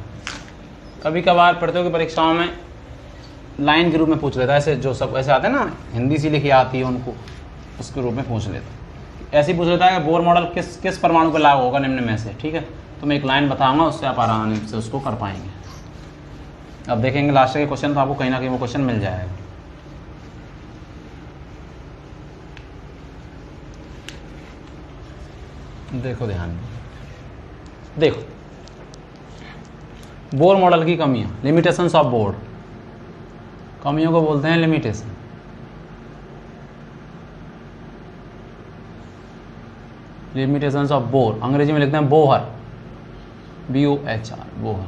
कभी कभार पढ़ते हो कि परीक्षाओं में लाइन के रूप में पूछ लेता है, ऐसे जो सब ऐसे आते हैं ना, हिंदी सी लिखी आती है उनको, उसके रूप में पूछ लेता, ऐसे ही पूछ लेता है कि बोर मॉडल किस परमाणु पर लागू होगा निम्न में से, ठीक है। तो मैं एक लाइन बताऊंगा, उससे आप आराम से उसको कर पाएंगे। अब देखेंगे लास्ट के क्वेश्चन, तो आपको कहीं ना कहीं वो क्वेश्चन मिल जाएगा। देखो ध्यान में, देखो बोर मॉडल की कमियां, लिमिटेशंस ऑफ बोर, कमियों को बोलते हैं लिमिटेशन। लिमिटेशंस ऑफ बोर, अंग्रेजी में लिखते हैं बोहर, BOHR, बोहर।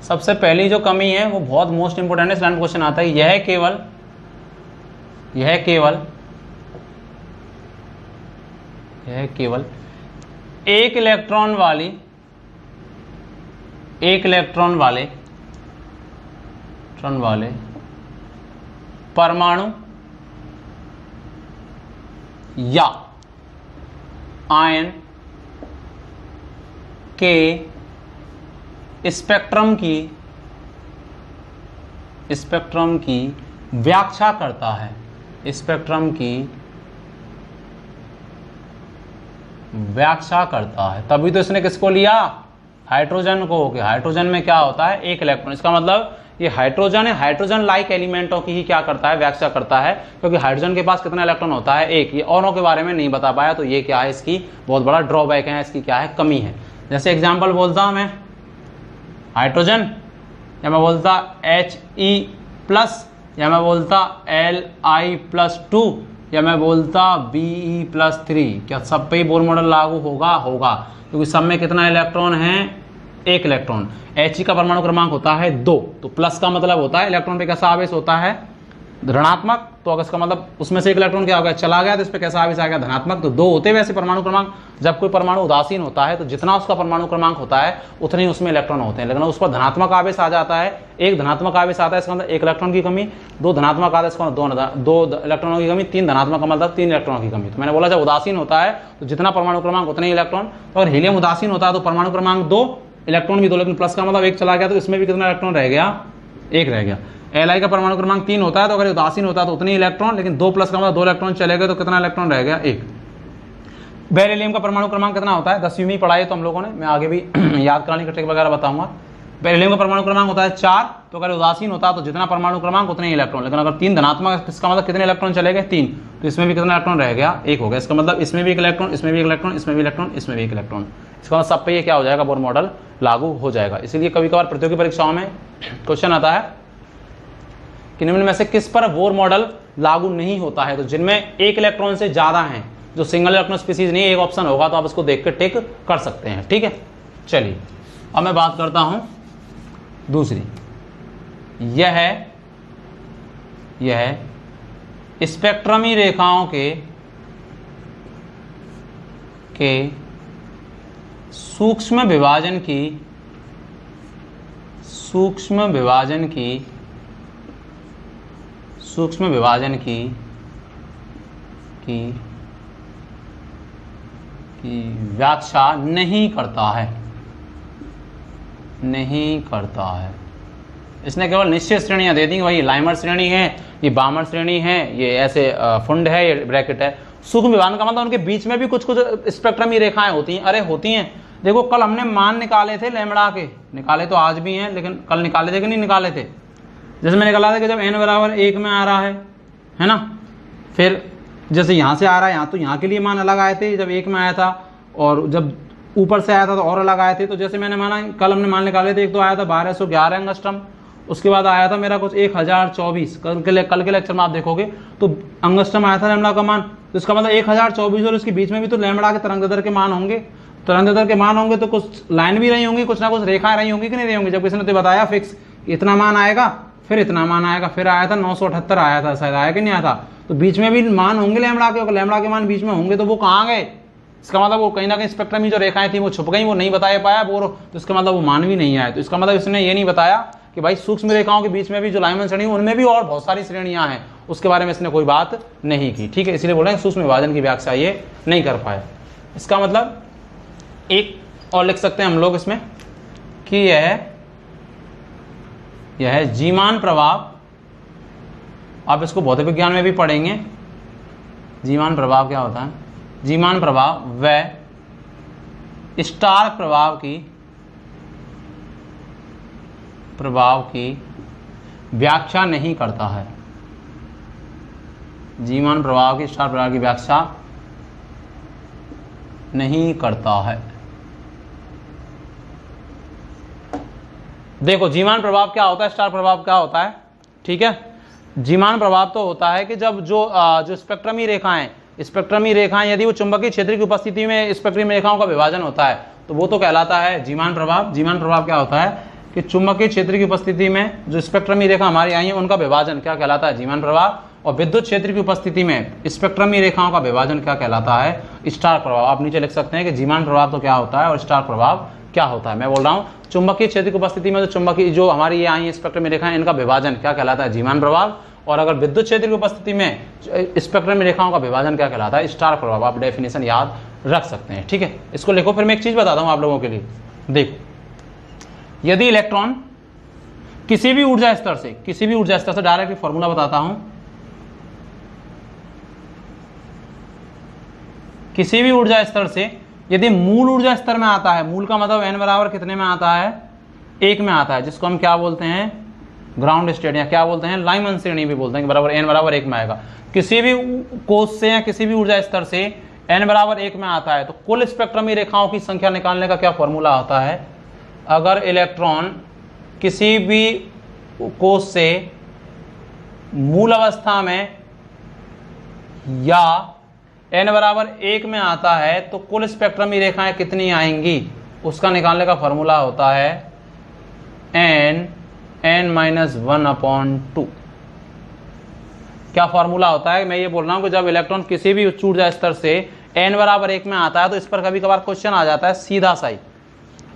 सबसे पहली जो कमी है वो बहुत मोस्ट इंपोर्टेंट है, स्टैंडर्ड क्वेश्चन आता है, यह केवल एक इलेक्ट्रॉन वाले परमाणु या आयन के स्पेक्ट्रम की व्याख्या करता है, स्पेक्ट्रम की व्याख्या करता है। तभी तो इसने किसको लिया, हाइड्रोजन को, कि हाइड्रोजन में क्या होता है, एक इलेक्ट्रॉन। इसका मतलब ये हाइड्रोजन है, हाइड्रोजन लाइक एलिमेंटों की ही क्या करता है, व्याख्या करता है, क्योंकि हाइड्रोजन के पास कितना इलेक्ट्रॉन होता है, एक। ये औरों के बारे में नहीं बता पाया, तो ये क्या है, इसकी बहुत बड़ा ड्रॉबैक है, इसकी क्या है, कमी है। जैसे एग्जाम्पल बोलता हूं मैं हाइड्रोजन, या मैं बोलता He+, या मैं बोलता Li+2, या मैं बोलता Be+3, क्या सब पे ही बोर मॉडल लागू होगा, क्योंकि सब में कितना इलेक्ट्रॉन है, एक इलेक्ट्रॉन। He का परमाणु क्रमांक होता है 2, तो प्लस का मतलब होता है इलेक्ट्रॉन पे कैसा आवेश होता है, ऋणात्मक। तो अगर इसका मतलब उसमें से एक इलेक्ट्रॉन क्या हो गया, चला गया, तो इस पे कैसा आवेश आ गया, धनात्मक। तो 2 होते वैसे परमाणु क्रमांक। जब कोई परमाणु उदासीन होता है तो जितना उसका परमाणु क्रमांक होता है उतने ही उसमें इलेक्ट्रॉन होते हैं, लेकिन उस पर धनात्मक आवेश आ जाता है, एक धनात्मक आवेश आता है, इसका मतलब एक इलेक्ट्रॉन की कमी। 2 धनात्मक आता है, इसका मतलब 2 इलेक्ट्रॉनों की कमी। 3 धनात्मक का मतलब 3 इलेक्ट्रॉनों की कमी। तो मैंने बोला जब उदासीन होता है तो जितना परमाणु क्रमांक उतने ही इलेक्ट्रॉन। तो अगर हीलियम उदासीन होता है तो परमाणु क्रमांक 2, इलेक्ट्रॉन भी 2, लेकिन प्लस का मतलब 1 चला गया, तो इसमें भी कितना इलेक्ट्रॉन रह गया, 1 रह गया। Li का परमाणु क्रमांक 3 होता है, तो अगर उदासीन होता है तो उतने ही इलेक्ट्रॉन, लेकिन 2 प्लस का मतलब 2 इलेक्ट्रॉन चले गए, तो कितना इलेक्ट्रॉन रह गया, 1। बेरिलियम का परमाणु क्रमांक कितना होता है, 10वीं में पढ़ाई तो हम लोगों ने, मैं आगे भी याद कराने की ट्रिक वगैरह बताऊंगा। बेरिलियम का परमाणु क्रमांक होता है 4, तो अगर उदासीन होता है तो जितना परमाणु क्रमांक उतने ही इलेक्ट्रॉन, लेकिन अगर 3 धनात्मक, इसका मतलब कितने इलेक्ट्रॉन चले गए, 3, तो इसमें भी कितना इलेक्ट्रॉन रह गया, 1 हो गया। इसका मतलब इसमें भी 1 इलेक्ट्रॉन, इसमें भी 1 इलेक्ट्रॉन, इसमें भी इलेक्ट्रॉन, इसमें भी 1 इलेक्ट्रॉन, इसका मतलब सब पे ये क्या हो जाएगा, बोर मॉडल लागू हो जाएगा। इसीलिए कभी कभार प्रतियोगी परीक्षाओं में क्वेश्चन आता है कि निम्न में से किस पर बोर मॉडल लागू नहीं होता है। तो जिनमें एक इलेक्ट्रॉन से ज्यादा हैं, जो सिंगल इलेक्ट्रॉन स्पीसीज नहीं, एक ऑप्शन होगा, तो आप इसको देख के टिक कर सकते हैं। ठीक है, चलिए अब मैं बात करता हूं दूसरी। यह स्पेक्ट्रमी रेखाओं के सूक्ष्म विभाजन की व्याख्या नहीं करता है। इसने केवल निश्चित श्रेणियां दे दी, वही लाइमर श्रेणी है, ये बामर श्रेणी है, ये ऐसे फुंड है, ये ब्रैकेट है। सूक्ष्म विभाजन का मतलब उनके बीच में भी कुछ स्पेक्ट्रमी रेखाएं होती हैं। अरे होती हैं, देखो कल हमने मान निकाले थे लैम्बडा के, निकाले तो आज भी हैं, लेकिन कल निकाले थे कि नहीं निकाले थे। जैसे मैंने निकाला था कि जब n बराबर 1 में आ रहा है ना, फिर जैसे यहाँ से आ रहा है, यहाँ तो यहाँ के लिए मान अलग आए थे जब 1 में आया था, और जब ऊपर से आया था तो और अलग आए थे। तो जैसे मैंने माना, कल हमने मान निकाले थे, एक तो आया था 1211 एंगस्ट्रम, उसके बाद आया था मेरा कुछ 1024। कल के लेक्चर में आप देखोगे तो एंगस्ट्रम आया था लैम्बडा का मान, तो इसका मतलब 1024, और इसके बीच में भी तो लैम्बडा के तरंगदैर्ध्य के मान होंगे। तरंगदैर्ध्य के मान होंगे तो कुछ लाइन भी रही होंगी, कुछ ना कुछ रेखाएं रही होंगी कि नहीं रही होंगी। जब किसी ने तो बताया फिक्स इतना मान आएगा, फिर इतना मान आएगा, फिर आया था 978 आया था शायद, आया कि नहीं आया था। तो बीच में भी मान होंगे लैम्बडा के, लैम्बडा के मान बीच में होंगे, तो वो कहाँ गए? इसका मतलब वो कहीं ना कहीं स्पेक्ट्रम में जो रेखाएं थी वो छुप गई, वो नहीं बताया पाया बोर, तो इसका मतलब वो मान भी नहीं आया। तो इसका मतलब इसने ये नहीं बताया कि भाई सूक्ष्म रेखाओं के बीच में भी जो लाइमन श्रेणी, उनमें भी और बहुत सारी श्रेणियां हैं, उसके बारे में इसने कोई बात नहीं की। ठीक है, इसलिए बोल रहे हैं सूक्ष्म विभाजन की व्याख्या ये नहीं कर पाया। इसका मतलब एक और लिख सकते हैं हम लोग इसमें कि यह जीमान प्रभाव, आप इसको भौतिक विज्ञान में भी पढ़ेंगे। जीमान प्रभाव क्या होता है? जीमान प्रभाव व स्टार प्रभाव की व्याख्या नहीं करता है। जीमान प्रभाव की स्टार प्रभाव की व्याख्या नहीं करता है। देखो जीमान प्रभाव क्या होता है, स्टार प्रभाव क्या होता है। ठीक है, जीमान प्रभाव तो होता है कि जब जो स्पेक्ट्रमी रेखाएं यदि वो चुंबकीय क्षेत्र की उपस्थिति में स्पेक्ट्रमी रेखाओं का विभाजन होता है तो वो तो कहलाता है जीमान प्रभाव। जीमान प्रभाव क्या होता है कि चुंबकीय क्षेत्र की उपस्थिति में जो स्पेक्ट्रमी रेखा हमारी आई है उनका विभाजन क्या कहलाता है? जीमान प्रभाव। और विद्युत क्षेत्र की उपस्थिति में स्पेक्ट्रमी रेखाओं का विभाजन क्या कहलाता है? स्टार प्रभाव। आप नीचे लिख सकते हैं कि जीमान प्रभाव तो क्या होता है और स्टार प्रभाव क्या होता है। मैं बोल रहा हूँ चुंबकीय क्षेत्र की उपस्थिति में जो हमारी ये आई है स्पेक्ट्रमी रेखाएं, इनका विभाजन क्या कहलाता है? जीमान प्रभाव। और अगर विद्युत क्षेत्र की उपस्थिति में स्पेक्ट्रम रेखाओं का विभाजन क्या कहलाता है? स्टार प्रभाव। आप डेफिनेशन याद रख सकते हैं। ठीक है, इसको लिखो। फिर मैं एक चीज बताता हूं आप लोगों के लिए। देखो, यदि इलेक्ट्रॉन किसी भी ऊर्जा स्तर से डायरेक्ट फॉर्मूला बताता हूं, किसी भी ऊर्जा स्तर से यदि मूल ऊर्जा स्तर में आता है, मूल का मतलब n बराबर कितने में आता है? 1 में आता है, जिसको हम क्या बोलते हैं? ग्राउंड स्टेट, या क्या बोलते हैं? लाइमन श्रेणी भी बोलते हैं कि बराबर n बराबर 1 में आएगा। किसी भी कोष से या किसी भी ऊर्जा स्तर से n बराबर 1 में आता है तो कुल स्पेक्ट्रमी रेखाओं की संख्या निकालने का क्या फॉर्मूला होता है? अगर इलेक्ट्रॉन किसी भी कोष से मूल अवस्था में या n बराबर 1 में आता है तो कुल स्पेक्ट्रमी रेखाएं कितनी आएंगी, उसका निकालने का फॉर्मूला होता है n-1/2। क्या फॉर्मूला होता है? मैं ये बोल रहा हूं कि जब इलेक्ट्रॉन किसी भी उच्च ऊर्जा स्तर से n बराबर 1 में आता है तो इस पर कभी कभार क्वेश्चन आ जाता है सीधा सा ही।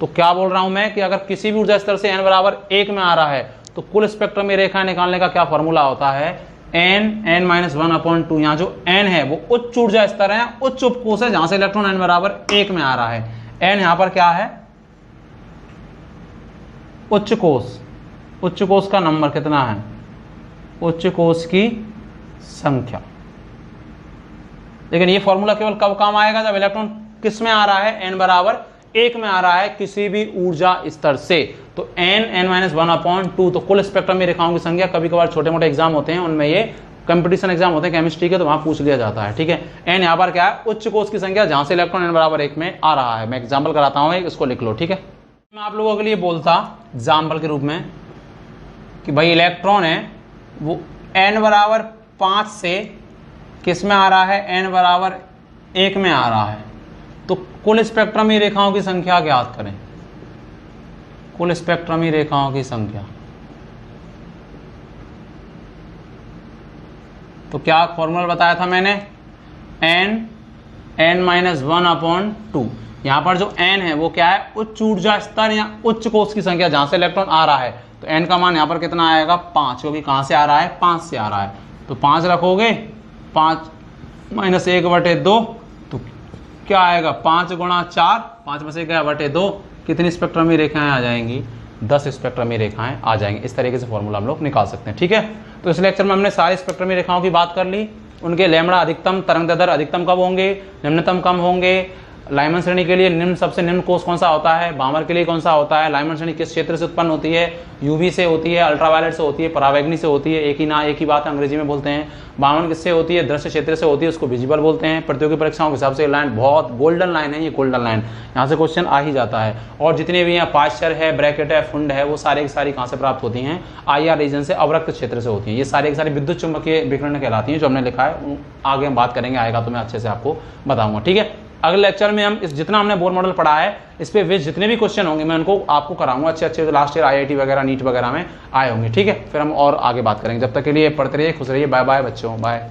तो क्या बोल रहा हूं मैं कि अगर किसी भी ऊर्जा स्तर से n बराबर 1 में आ रहा है तो कुल स्पेक्ट्रमी रेखाएं निकालने का क्या फॉर्मूला होता है? n-1/2। यहाँ जो n है वो उच्च ऊर्जा स्तर है, उच्च उपकोष है, जहां से इलेक्ट्रॉन n बराबर 1 में आ रहा है। n यहां पर क्या है? उच्च कोष। उच्च कोष का नंबर कितना है? उच्च कोष की संख्या। लेकिन ये फॉर्मूला केवल कब काम आएगा? जब इलेक्ट्रॉन किस में आ रहा है? n बराबर 1 में आ रहा है किसी भी ऊर्जा स्तर से। तो n-1/2 तो कुल स्पेक्ट्रम में रेखाओं की संख्या, कभी कभार छोटे मोटे एग्जाम होते हैं उनमें ये कंपटीशन एग्जाम होते हैं केमिस्ट्री के, तो वहां पूछ लिया जाता है, ठीक है। एन यहाँ पर क्या है, उच्च कोष की संख्या जहां से इलेक्ट्रॉन n बराबर 1 में आ रहा है। मैं एग्जाम्पल कराता हूँ, इसको लिख लो, ठीक है। मैं आप लोगों के लिए बोलता एग्जाम्पल के रूप में कि भाई इलेक्ट्रॉन है वो n बराबर 5 से किस में आ रहा है, n बराबर 1 में आ रहा है, तो कुल स्पेक्ट्रमी रेखाओं की संख्या ज्ञात करें। कुल स्पेक्ट्रमी रेखाओं की संख्या, तो क्या फॉर्मूला बताया था मैंने, n-1/2। यहां पर जो n है वो क्या है, उच्च ऊर्जा स्तर या उच्च कोष की संख्या जहां से इलेक्ट्रॉन आ रहा है, तो n का मान यहां पर कितना आएगा, 5, क्योंकि कहां से आ रहा है, 5 से आ रहा है। तो 5 रखोगे, 5 - 1/2, तो क्या आएगा, 5 × 4, 5 में से 1/2, कितनी स्पेक्ट्रमी रेखाएं आ जाएंगी, 10 स्पेक्ट्रमी रेखाएं आ जाएंगी। इस तरीके से फॉर्मूला हम लोग निकाल सकते हैं, ठीक है। तो इस लेक्चर में हमने सारी स्पेक्ट्रमी रेखाओं की बात कर ली, उनके लैम्बडा अधिकतम, तरंगदैर्ध्य अधिकतम कब होंगे, निम्नतम कम होंगे, लाइमन श्रेणी के लिए निम्न सबसे निम्न कोष कौन सा होता है, बामर के लिए कौन सा होता है, लाइमन श्रेणी किस क्षेत्र से उत्पन्न होती है, यूवी से होती है, अल्ट्रावायलेट से होती है, परावैंगनी से होती है, एक ही बात है, अंग्रेजी में बोलते हैं। बामन किससे होती है, दृश्य क्षेत्र से होती है, उसको विजिबल बोलते हैं। प्रतियोगी परीक्षाओं के हिसाब से लाइन बहुत गोल्डन लाइन है, ये गोल्डन लाइन, यहाँ से क्वेश्चन आ ही जाता है। और जितने भी यहाँ पाश्चर है, ब्रैकेट है, फुंड है, वो सारे की सारी कहाँ से प्राप्त होती हैं, IR रीजन से, अवरक्त क्षेत्र से होती हैं। ये सारे की सारी विद्युत चुंबकीय विकिरण कहलाती हैं, जो हमने लिखा है, आगे हम बात करेंगे, आएगा तो मैं अच्छे से आपको बताऊंगा, ठीक है। अगले लेक्चर में हम इस जितना हमने बोर मॉडल पढ़ा है, इस पे वे जितने भी क्वेश्चन होंगे मैं उनको आपको कराऊंगा, अच्छे लास्ट ईयर IIT वगैरह, नीट वगैरह में आए होंगे, ठीक है। फिर हम और आगे बात करेंगे। जब तक के लिए पढ़ते रहिए, खुश रहिए, बाय बाय बच्चों, बाय।